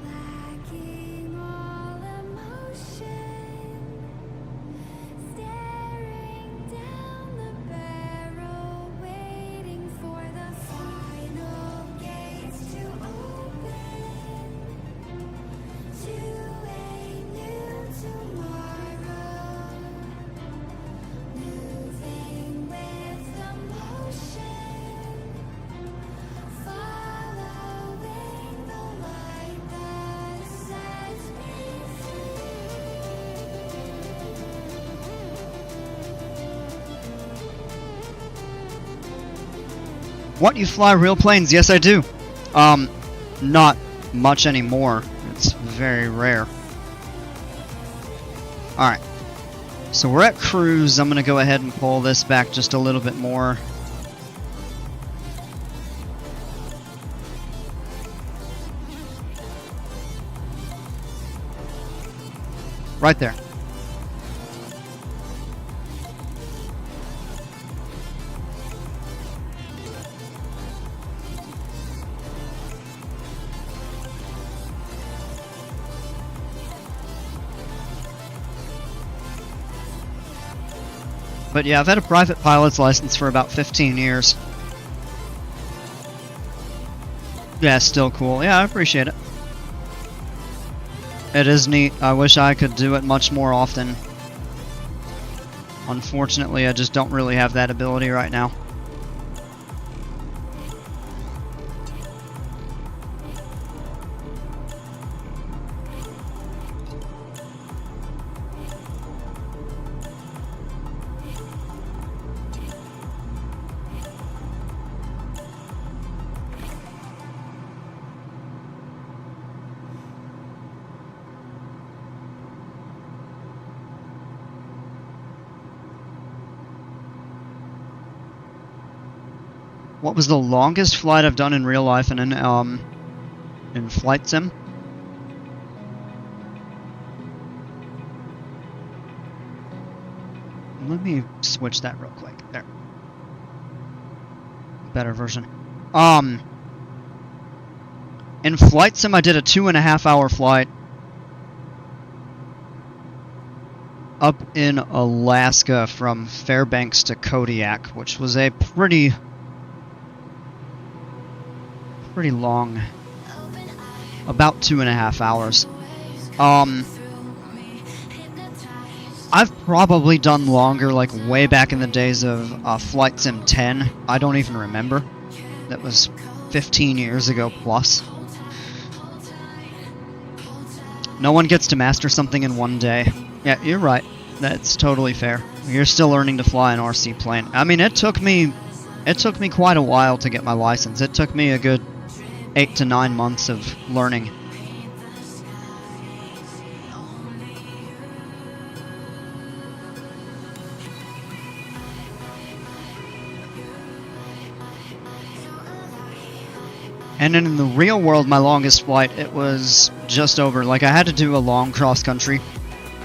Speaker 2: lacking all emotion, staring down the barrel, waiting for the final gates to open to a new tomorrow, moving with the motion, following the light that sets me
Speaker 1: What, you fly real planes? Yes, I do. Not much anymore. It's very rare. Alright. So we're at cruise. I'm going to go ahead and pull this back just a little bit more. Right there. But yeah, I've had a private pilot's license for about 15 years. Yeah, still cool. Yeah, I appreciate it. It is neat. I wish I could do it much more often. Unfortunately, I just don't really have that ability right now. What was the longest flight I've done in real life and in flight sim? Let me switch that real quick. There. Better version. In flight sim I did a 2.5 hour flight up in Alaska from Fairbanks to Kodiak, which was a pretty long, about 2.5 hours. I've probably done longer, like way back in the days of Flight Sim 10. I don't even remember. That was 15 years ago plus. No one gets to master something in one day. Yeah, you're right. That's totally fair. You're still learning to fly an RC plane. I mean, it took me quite a while to get my license. It took me a good 8 to 9 months of learning. And in the real world, my longest flight, it was just over, like I had to do a long cross country,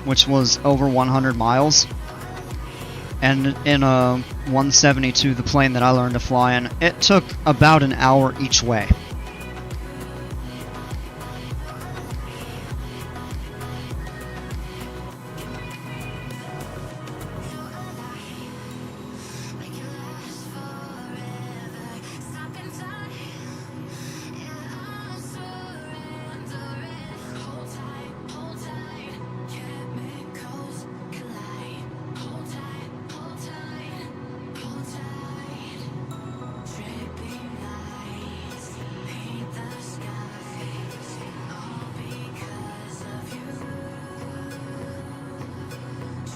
Speaker 1: which was over 100 miles. And in a 172, the plane that I learned to fly in, it took about an hour each way.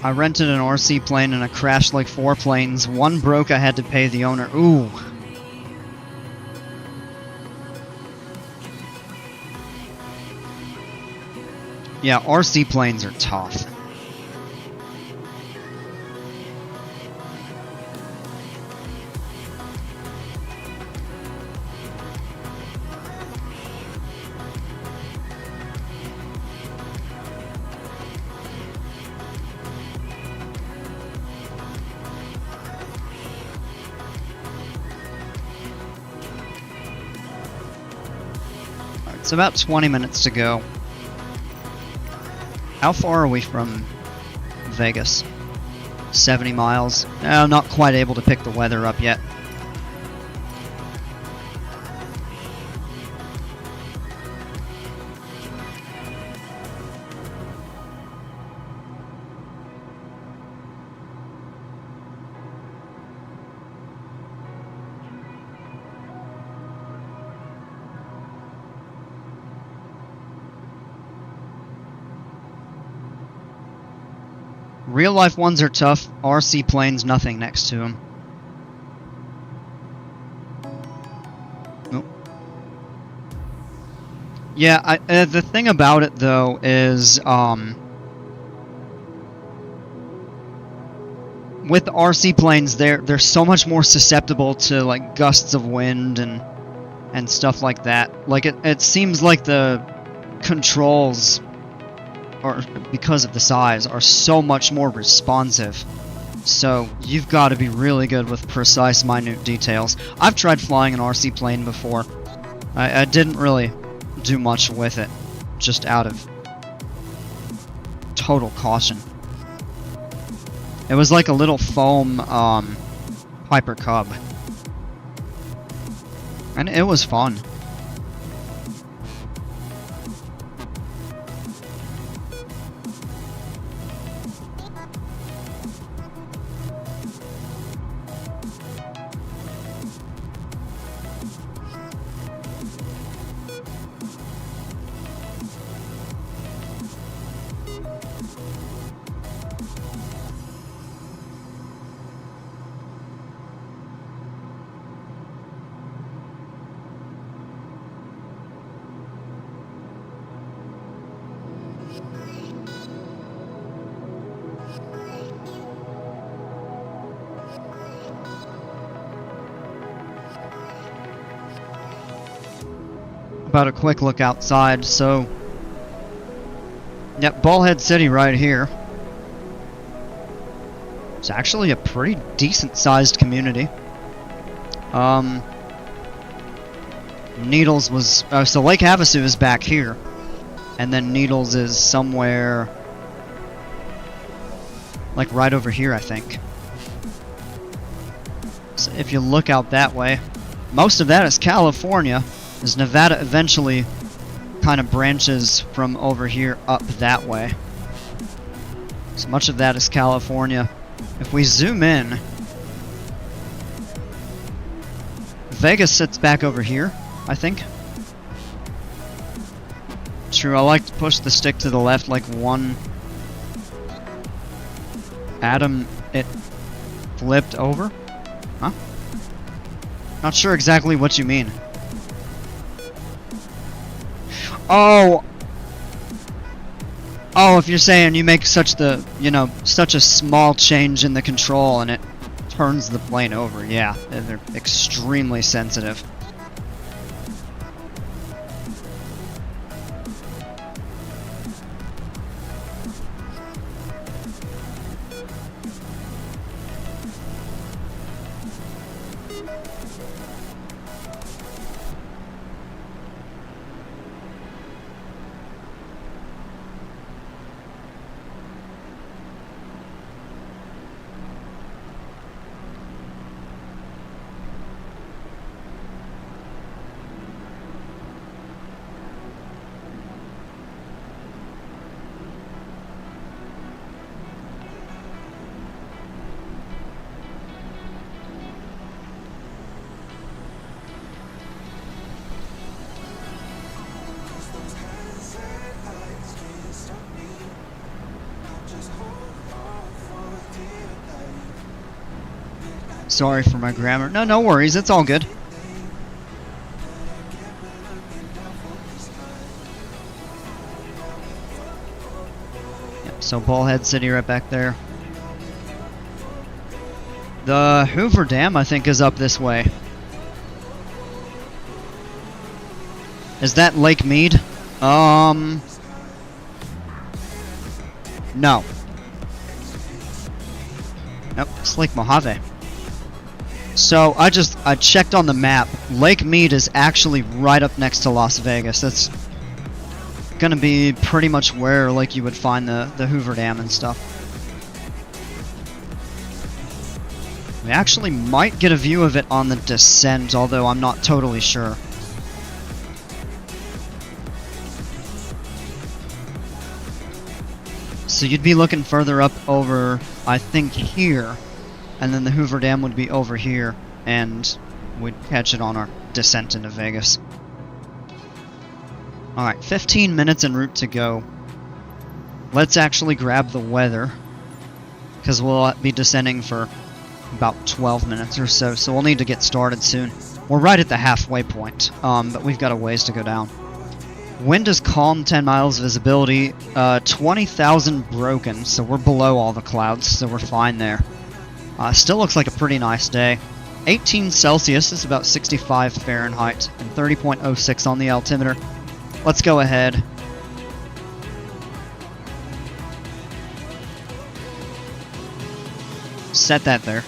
Speaker 1: I rented an RC plane and I crashed like 4 planes. One broke, I had to pay the owner. Ooh. Yeah, RC planes are tough. It's about 20 minutes to go. How far are we from Vegas? 70 miles. I'm not quite able to pick the weather up yet. Real life ones are tough. RC planes, nothing next to them. Nope. Yeah, the thing about it though is, with the RC planes, they're so much more susceptible to like gusts of wind and stuff like that. Like it seems like the controls, or because of the size, are so much more responsive. So you've got to be really good with precise, minute details. I've tried flying an RC plane before. I didn't really do much with it, just out of total caution. It was like a little foam Piper Cub, and it was fun. About a quick look outside, so yep, Ballhead City right here. It's actually a pretty decent sized community. Needles was so Lake Havasu is back here, and then Needles is somewhere like right over here, I think. So if you look out that way, most of that is California. As Nevada eventually kind of branches from over here up that way. So much of that is California. If we zoom in, Vegas sits back over here, I think. True, I like to push the stick to the left like one atom it flipped over. Huh? Not sure exactly what you mean. Oh! Oh, if you're saying you make such a small change in the control and it turns the plane over, yeah, they're extremely sensitive. Sorry for my grammar. No, no worries. It's all good. Yep, so Bullhead City right back there. The Hoover Dam, I think, is up this way. Is that Lake Mead? No. Nope, it's Lake Mojave. So I checked on the map. Lake Mead is actually right up next to Las Vegas. That's gonna be pretty much where like you would find the Hoover Dam and stuff. We actually might get a view of it on the descent, although I'm not totally sure. So you'd be looking further up over, I think, here. And then the Hoover Dam would be over here, and we'd catch it on our descent into Vegas. Alright, 15 minutes en route to go. Let's actually grab the weather, because we'll be descending for about 12 minutes or so, so we'll need to get started soon. We're right at the halfway point, but we've got a ways to go down. Wind is calm, 10 miles visibility, 20,000 broken, so we're below all the clouds, so we're fine there. Still looks like a pretty nice day. 18 Celsius is about 65 Fahrenheit, and 30.06 on the altimeter. Let's go ahead. Set that there.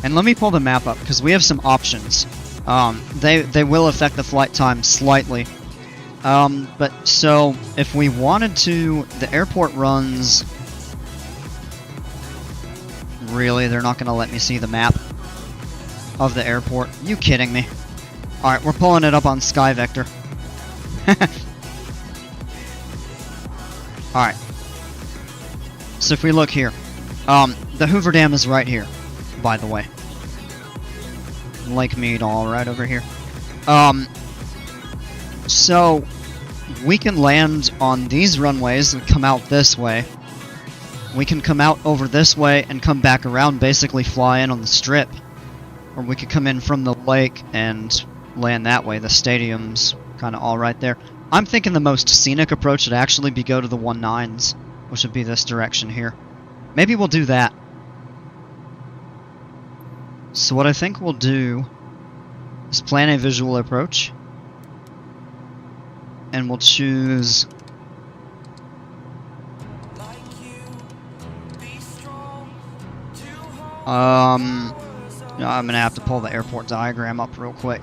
Speaker 1: And let me pull the map up, because we have some options. They will affect the flight time slightly. But so, if we wanted to, the airport runs... Really, they're not going to let me see the map of the airport? You kidding me? Alright, we're pulling it up on Sky Vector. Alright. So if we look here, the Hoover Dam is right here, by the way. Lake Mead all right over here. So we can land on these runways and come out this way. We can come out over this way and come back around, basically fly in on the strip. Or we could come in from the lake and land that way. The stadium's kind of all right there. I'm thinking the most scenic approach would actually be go to the 19s, which would be this direction here. Maybe we'll do that. So what I think we'll do is plan a visual approach. And we'll choose... I'm gonna have to pull the airport diagram up real quick.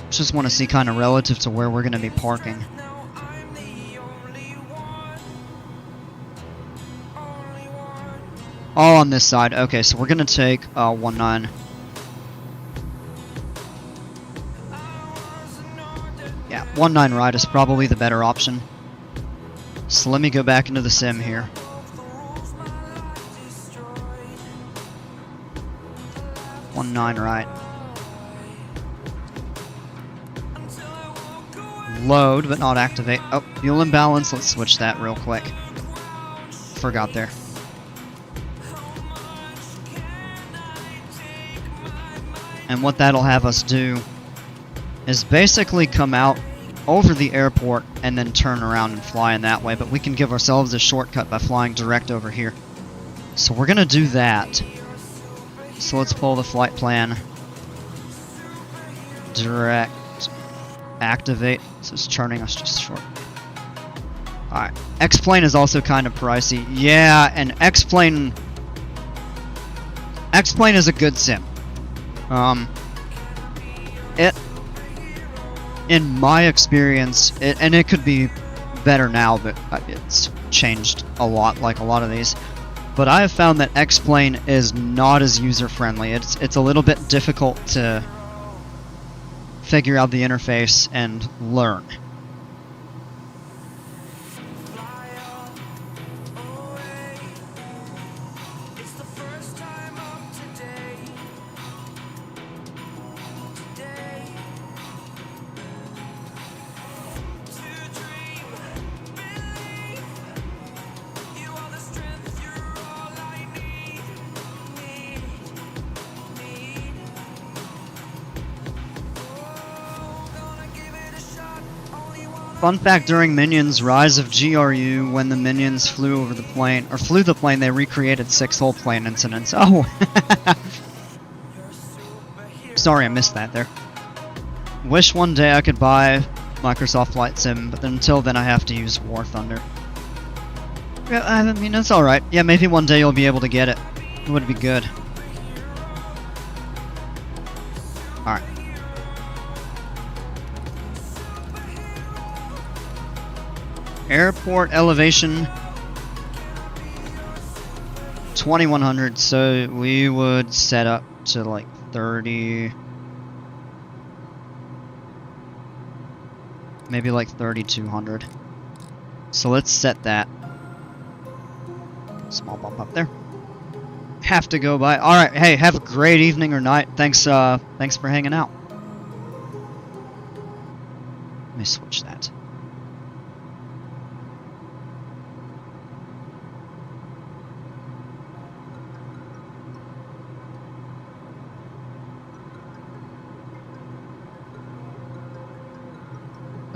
Speaker 1: Just want to see kind of relative to where we're gonna be parking. All on this side. Okay, so we're gonna take 19. Yeah, 19 right is probably the better option. So let me go back into the sim here. One nine right. Load, but not activate. Oh, fuel imbalance. Let's switch that real quick. Forgot there. And what that'll have us do is basically come out over the airport and then turn around and fly in that way, but we can give ourselves a shortcut by flying direct over here. So we're gonna do that. So let's pull the flight plan. Direct. Activate. So it's turning us just short. Alright. X-Plane is also kind of pricey. Yeah, and X-Plane is a good sim. In my experience, and it could be better now, but it's changed a lot, like a lot of these. But I have found that X-Plane is not as user-friendly. It's a little bit difficult to figure out the interface and learn. Fun fact, during Minions Rise of GRU, when the Minions flew over the plane, or flew the plane, they recreated 6 whole plane incidents. Oh! Sorry, I missed that there. Wish one day I could buy Microsoft Flight Sim, but until then I have to use War Thunder. Yeah, I mean, it's alright. Yeah, maybe one day you'll be able to get it. It would be good. Alright. Airport elevation 2100, so we would set up to like 30, maybe like 3200. So let's set that. Small bump up there. Have to go by. Alright, hey, have a great evening or night. Thanks for hanging out. Let me switch that.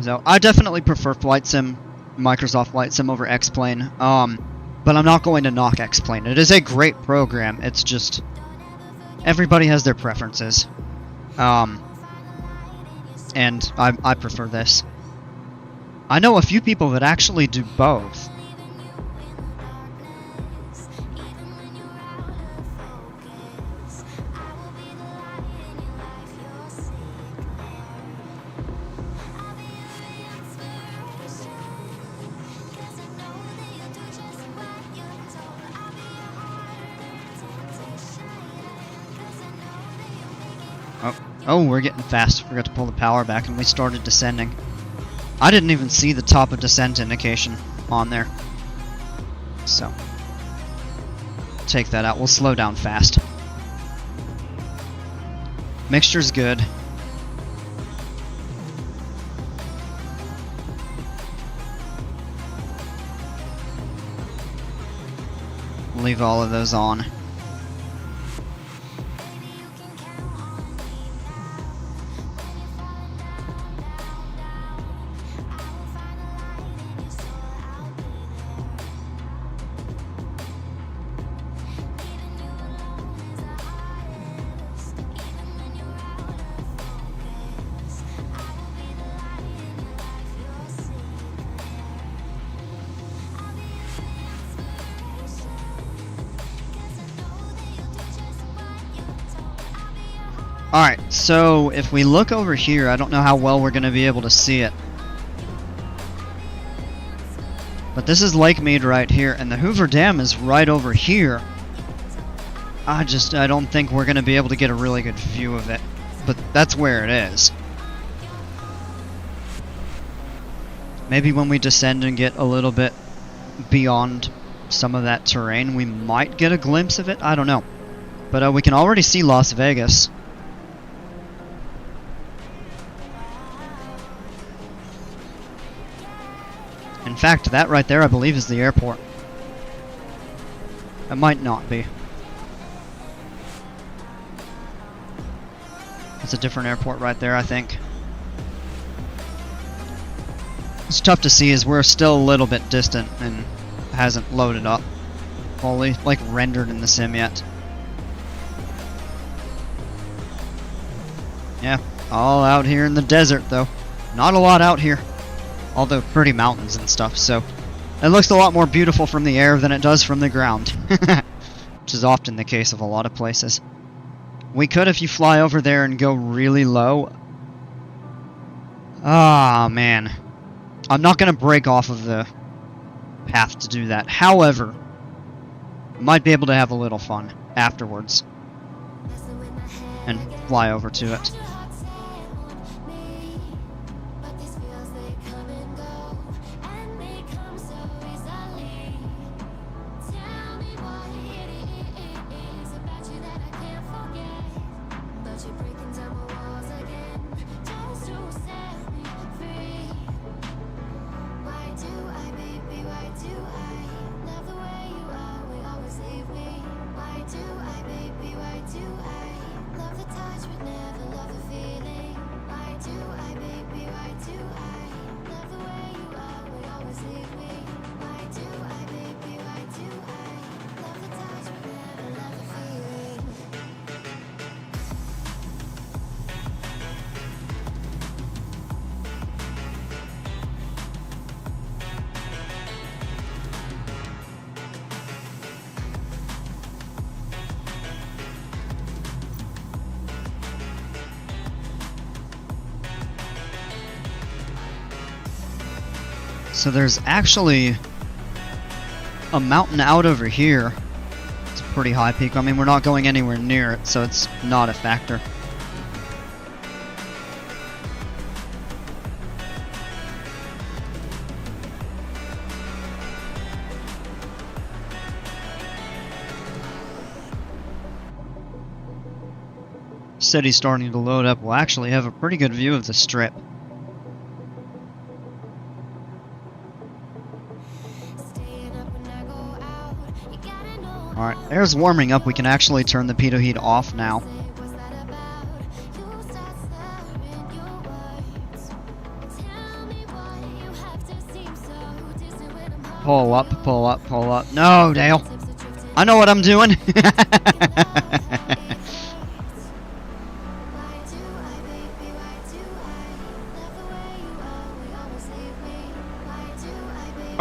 Speaker 1: So I definitely prefer Flight Sim, Microsoft Flight Sim over X-Plane. But I'm not going to knock X-Plane. It is a great program. It's just everybody has their preferences. And I prefer this. I know a few people that actually do both. Oh, we're getting fast. Forgot to pull the power back and we started descending. I didn't even see the top of descent indication on there. So, take that out. We'll slow down fast. Mixture's good. Leave all of those on. Alright, so if we look over here, I don't know how well we're going to be able to see it. But this is Lake Mead right here, and the Hoover Dam is right over here. I don't think we're going to be able to get a really good view of it. But that's where it is. Maybe when we descend and get a little bit beyond some of that terrain, we might get a glimpse of it. I don't know. But we can already see Las Vegas. In fact, that right there, I believe, is the airport. It might not be. It's a different airport right there, I think. It's tough to see as we're still a little bit distant and hasn't loaded up fully, like rendered in the sim yet. Yeah, all out here in the desert though. Not a lot out here. Although pretty mountains and stuff, so it looks a lot more beautiful from the air than it does from the ground. Which is often the case of a lot of places. We could, if you fly over there and go really low. Ah, man. I'm not going to break off of the path to do that. However, might be able to have a little fun afterwards. And fly over to it. So there's actually a mountain out over here. It's a pretty high peak. I mean, we're not going anywhere near it, so it's not a factor. City's starting to load up. We'll actually have a pretty good view of the strip. Alright, air's warming up. We can actually turn the pitot heat off now. Pull up, pull up, pull up. No, Dale. I know what I'm doing.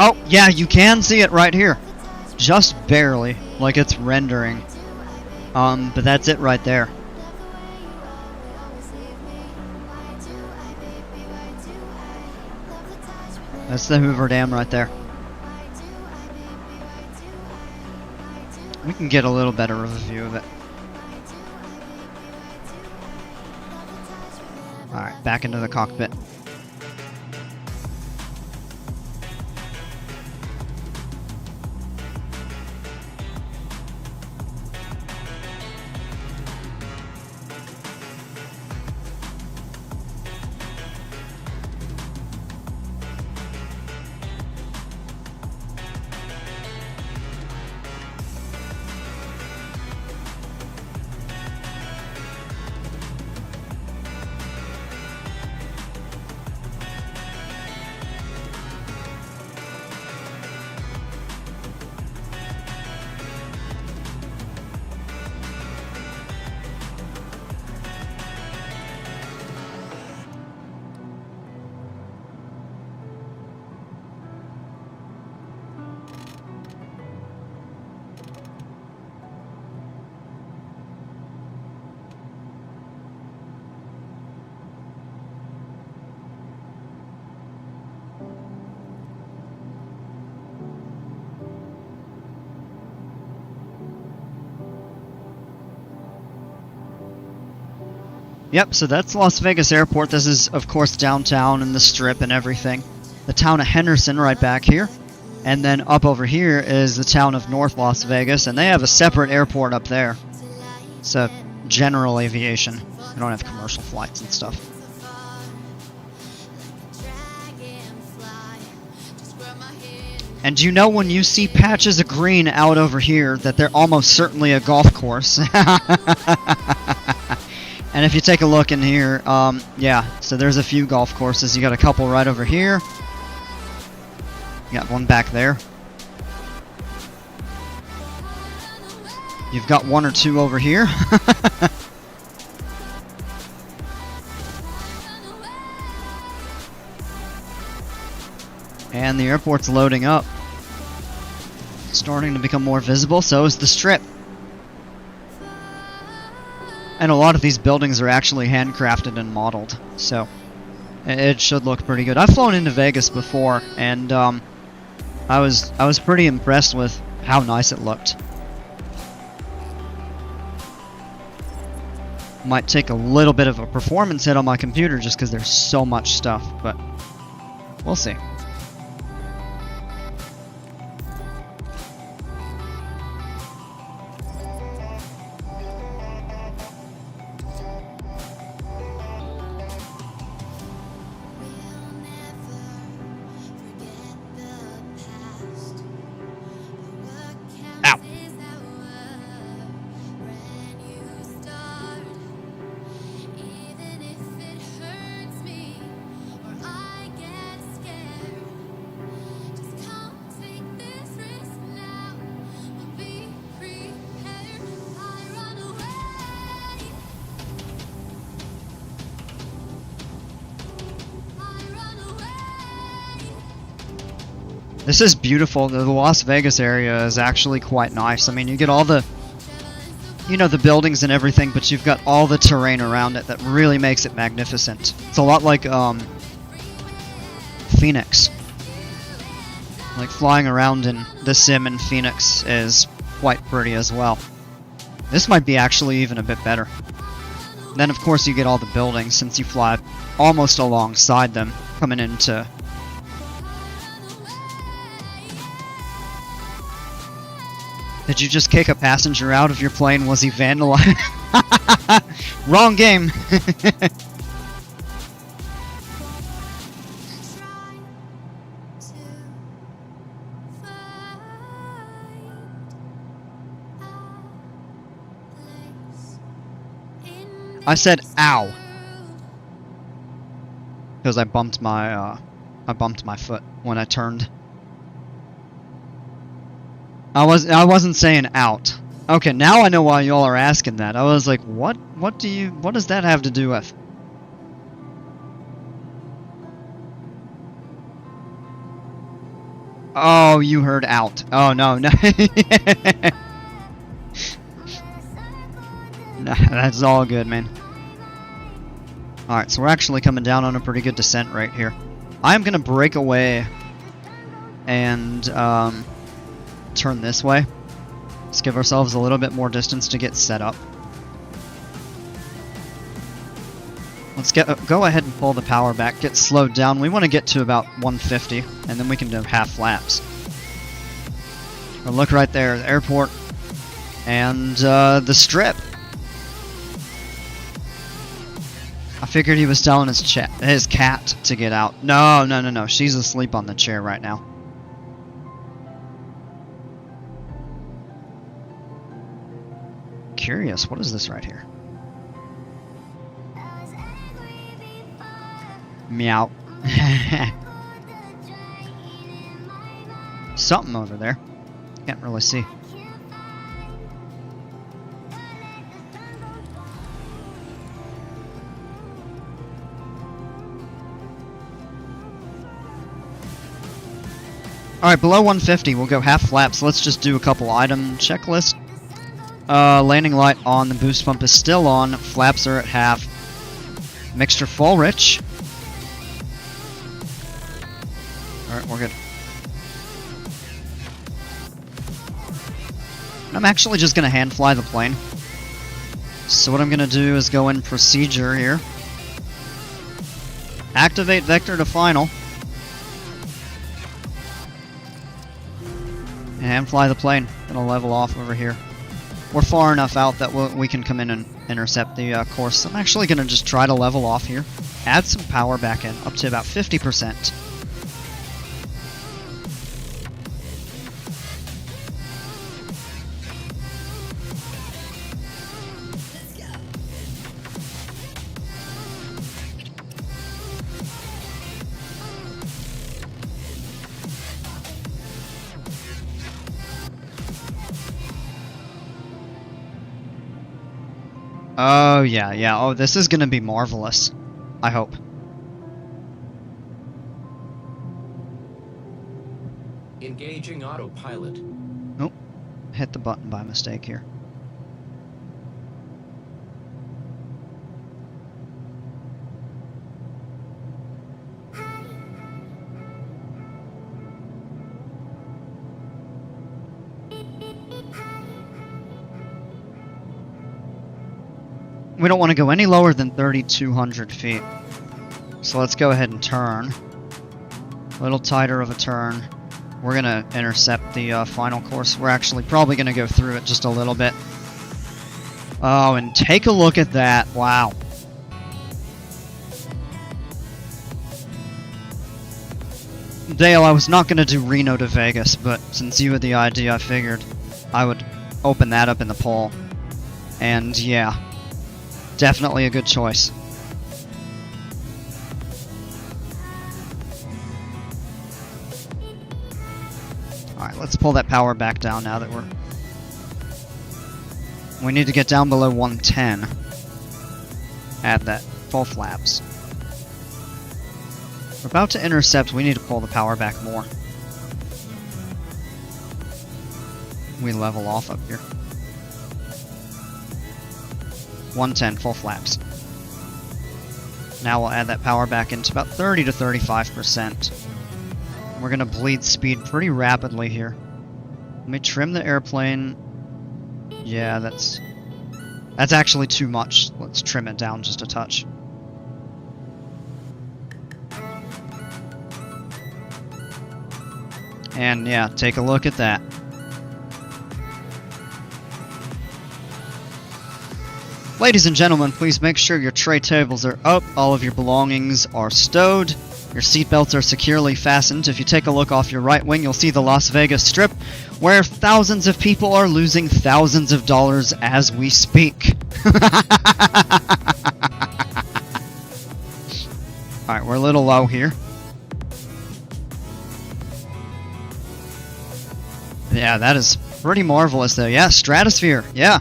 Speaker 1: Oh, yeah, you can see it right here. Just barely, like it's rendering. But that's it right there. That's the Hoover Dam right there. We can get a little better of a view of it. Alright, back into the cockpit. Yep, so that's Las Vegas Airport. This is, of course, downtown and the Strip and everything. The town of Henderson right back here. And then up over here is the town of North Las Vegas, and they have a separate airport up there. So, general aviation. They don't have commercial flights and stuff. And you know when you see patches of green out over here that they're almost certainly a golf course. And if you take a look in here, yeah, so there's a few golf courses. You got a couple right over here. You got one back there. You've got one or two over here. And the airport's loading up. Starting to become more visible, so is the Strip. And a lot of these buildings are actually handcrafted and modeled, so it should look pretty good. I've flown into Vegas before, and I was pretty impressed with how nice it looked. Might take a little bit of a performance hit on my computer just because there's so much stuff, but we'll see. This is beautiful. The Las Vegas area is actually quite nice. I mean, you get all the, you know, the buildings and everything, but you've got all the terrain around it that really makes it magnificent. It's a lot like Phoenix. Like flying around in the sim in Phoenix is quite pretty as well. This might be actually even a bit better. Then of course you get all the buildings since you fly almost alongside them coming into... Did you just kick a passenger out of your plane? Was he vandalized? Wrong game! I said ow. Because I bumped my foot when I turned. I wasn't saying out. Okay, now I know why y'all are asking that. I was like, what does that have to do with? Oh, you heard out. Oh, no. No, that's all good, man. Alright, so we're actually coming down on a pretty good descent right here. I'm gonna break away and turn this way. Let's give ourselves a little bit more distance to get set up. Let's go ahead and pull the power back, get slowed down. We want to get to about 150, and then we can do half flaps. But look right there, the airport and the Strip. I figured he was telling his cat to get out. No. She's asleep on the chair right now. Curious, what is this right here? Meow. Something over there. Can't really see. Alright, below 150, we'll go half flaps. Let's just do a couple item checklists. Landing light on, the boost pump is still on, flaps are at half. Mixture full rich. Alright, we're good. I'm actually just gonna hand fly the plane. So what I'm gonna do is go in procedure here. Activate vector to final. And fly the plane. It'll level off over here. We're far enough out that we can come in and intercept the course. I'm actually gonna just try to level off here. Add some power back in, up to about 50%. Oh, yeah, yeah. Oh, this is gonna be marvelous. I hope.
Speaker 3: Engaging autopilot.
Speaker 1: Nope. Hit the button by mistake here. We don't want to go any lower than 3,200 feet. So let's go ahead and turn. A little tighter of a turn. We're going to intercept the final course. We're actually probably going to go through it just a little bit. Oh, and take a look at that. Wow. Dale, I was not going to do Reno to Vegas, but since you had the idea, I figured I would open that up in the poll. And yeah, definitely a good choice. Alright, let's pull that power back down now that we need to get down below 110. Add that full flaps. We're about to intercept, we need to pull the power back more. We level off up here. 110, full flaps. Now we'll add that power back into about 30 to 35%. We're going to bleed speed pretty rapidly here. Let me trim the airplane. Yeah, that's actually too much. Let's trim it down just a touch. And yeah, take a look at that. Ladies and gentlemen, please make sure your tray tables are up, all of your belongings are stowed, your seatbelts are securely fastened. If you take a look off your right wing, you'll see the Las Vegas Strip, where thousands of people are losing thousands of dollars as we speak. Alright, we're a little low here. Yeah, that is pretty marvelous though. Yeah, stratosphere, yeah.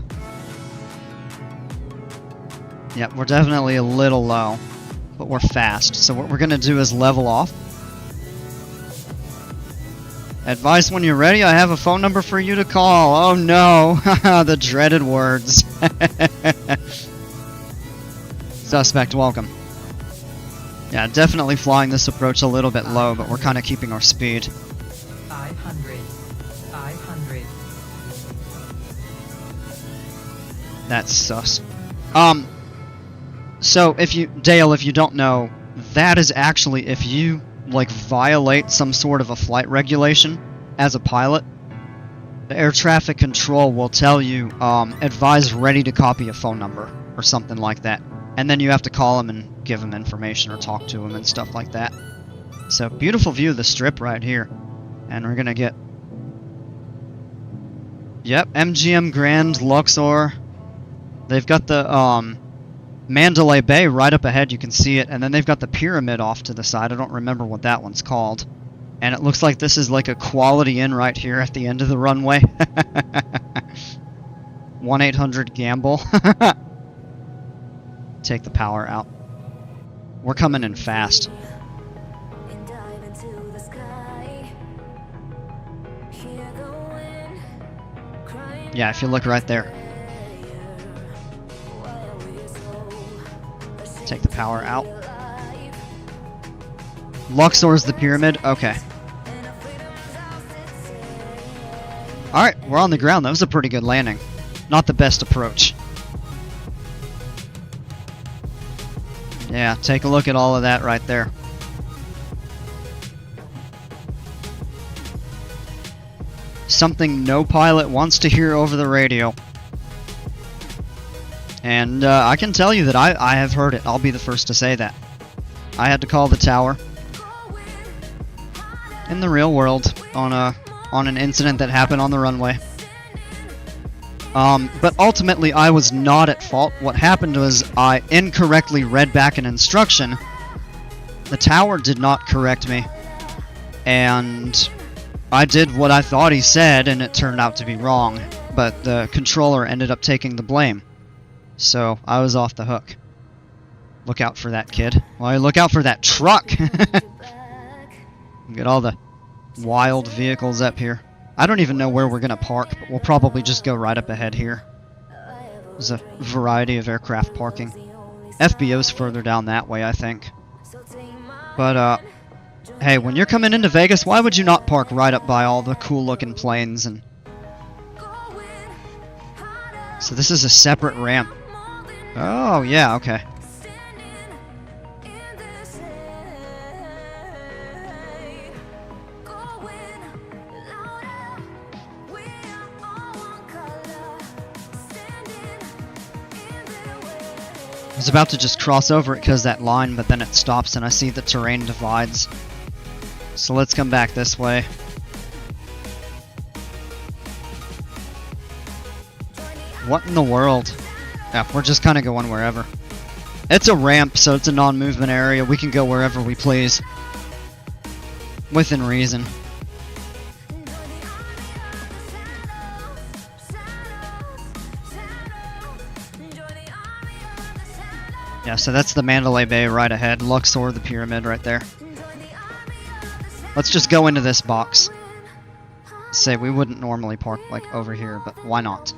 Speaker 1: Yep, we're definitely a little low, but we're fast. So what we're going to do is level off. Advice when you're ready, I have a phone number for you to call. Oh no, the dreaded words. Suspect, welcome. Yeah, definitely flying this approach a little bit low, but we're kind of keeping our speed.
Speaker 5: 500. 500.
Speaker 1: That's sus. So if you, Dale, if you don't know, that is actually if you like violate some sort of a flight regulation as a pilot, the air traffic control will tell you, advise ready to copy a phone number or something like that. And then you have to call them and give them information or talk to them and stuff like that. So beautiful view of the strip right here. And we're gonna get, yep, MGM Grand, Luxor. They've got the, Mandalay Bay right up ahead, you can see it, and then they've got the pyramid off to the side. I don't remember what that one's called. And it looks like this is like a Quality Inn right here at the end of the runway. 1-800-GAMBLE. Take the power out. We're coming in fast.
Speaker 2: and dive into the sky. Hear the wind crying
Speaker 1: Yeah, if you look right there.
Speaker 2: while we're so
Speaker 1: Take the power out. Luxor's the pyramid? Okay. Alright, we're on the ground. That was a pretty good landing. Not the best approach. Yeah, take a look at all of that right there. Something no pilot wants to hear over the radio. And I can tell you that I have heard it. I'll be the first to say that. I had to call the tower in the real world on an incident that happened on the runway. But ultimately, I was not at fault. What happened was I incorrectly read back an instruction. The tower did not correct me, and I did what I thought he said, and it turned out to be wrong. But the controller ended up taking the blame, so I was off the hook. Look out for that, kid. Well, look out for that truck! Get all the wild vehicles up here. I don't even know where we're gonna park, but we'll probably just go right up ahead here. There's a variety of aircraft parking. FBO's further down that way, I think. But, hey, when you're coming into Vegas, why would you not park right up by all the cool-looking planes? And so this is a separate ramp. Oh, yeah, okay. I was about to just cross over it because that line, but then it stops and I see the terrain divides. So let's come back this way. What in the world? Yeah, we're just kind of going wherever. It's a ramp, so it's a non-movement area. We can go wherever we please. Within reason. Yeah, so that's the Mandalay Bay right ahead. Luxor, the pyramid right there. Let's just go into this box. Say we wouldn't normally park like over here, but why not?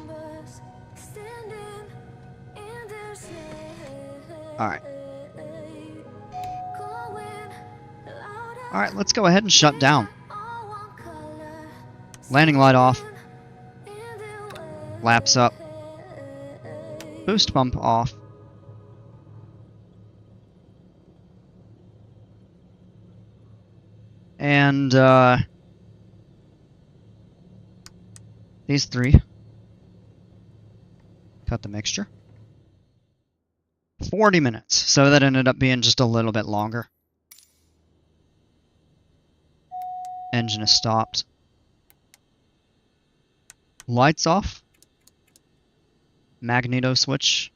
Speaker 1: Alright. Alright, let's go ahead and shut down. Landing light off. Laps up. Boost pump off. And, these three. Cut the mixture. 40 minutes, so that ended up being just a little bit longer. Engine is stopped. Lights off. Magneto switch.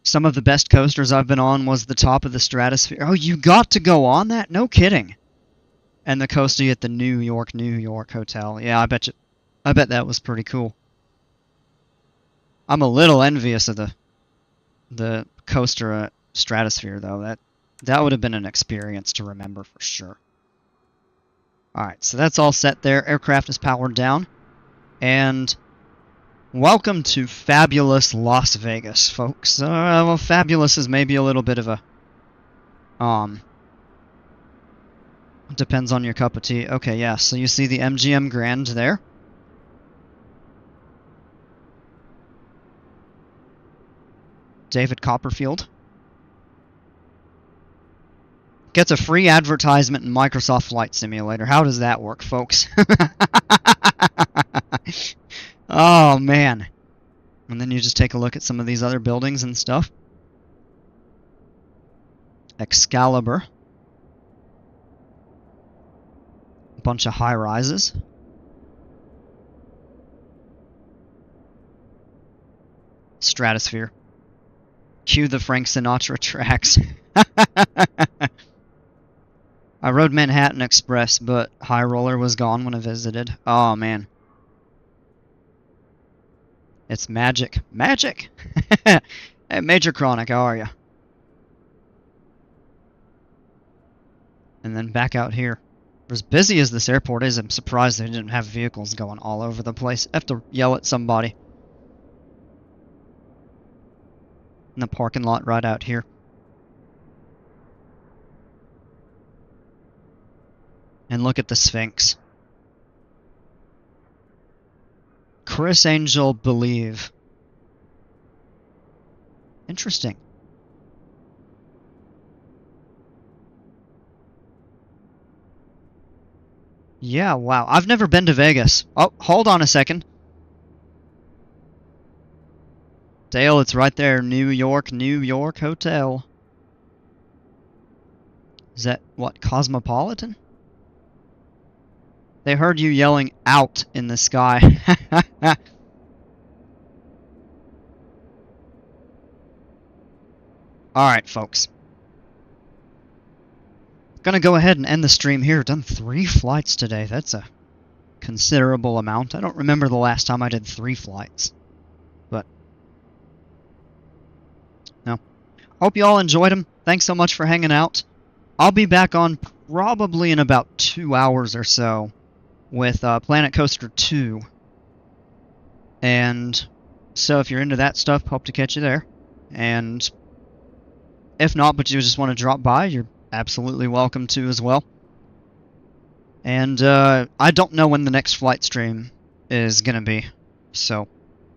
Speaker 1: Some of the best coasters I've been on was the top of the Stratosphere. Oh, you got to go on that? No kidding. And the coaster at the New York Hotel. Yeah, I bet that was pretty cool. I'm a little envious of the coaster at Stratosphere, though. That would have been an experience to remember for sure. Alright, so that's all set there. Aircraft is powered down. And welcome to fabulous Las Vegas, folks. Well, fabulous is maybe a little bit of a... depends on your cup of tea. Okay, yeah, so you see the MGM Grand there. David Copperfield gets a free advertisement in Microsoft Flight Simulator. How does that work, folks? Oh, man. And then you just take a look at some of these other buildings and stuff. Excalibur. A bunch of high-rises. Stratosphere. Cue the Frank Sinatra tracks. I rode Manhattan Express, but High Roller was gone when I visited. Oh, man. It's magic. Magic! Hey, Major Chronic, how are you? And then back out here. For as busy as this airport is, I'm surprised they didn't have vehicles going all over the place. I have to yell at somebody. In the parking lot right out here. And look at the Sphinx. Chris Angel Believe. Interesting. Yeah, wow. I've never been to Vegas. Oh, hold on a second. Dale, it's right there. New York Hotel. Is that, what, Cosmopolitan? They heard you yelling out in the sky. Alright, folks. Gonna go ahead and end the stream here. Done 3 flights today. That's a considerable amount. I don't remember the last time I did 3 flights. But, no. Hope you all enjoyed them. Thanks so much for hanging out. I'll be back on probably in about 2 hours or so with Planet Coaster 2. And so if you're into that stuff, hope to catch you there. And if not, but you just want to drop by, you're absolutely welcome to as well. And I don't know when the next flight stream is going to be. So,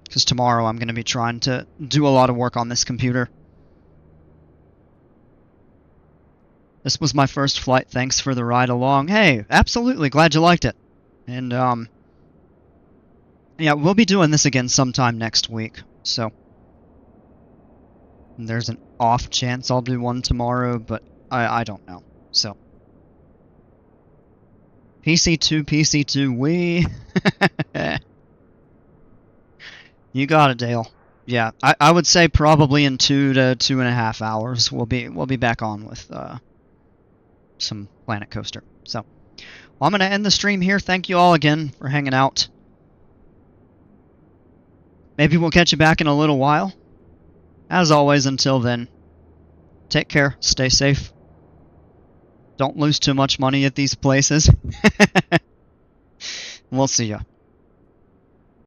Speaker 1: because tomorrow I'm going to be trying to do a lot of work on this computer. This was my first flight. Thanks for the ride along. Hey, absolutely. Glad you liked it. And, yeah, we'll be doing this again sometime next week. So, there's an off chance I'll do one tomorrow, but I don't know. So, PC2, we. You got it, Dale. Yeah, I would say probably in 2 to 2.5 hours we'll be back on with some Planet Coaster. So, well, I'm gonna end the stream here. Thank you all again for hanging out. Maybe we'll catch you back in a little while. As always, until then, take care, stay safe. Don't lose too much money at these places. We'll see ya.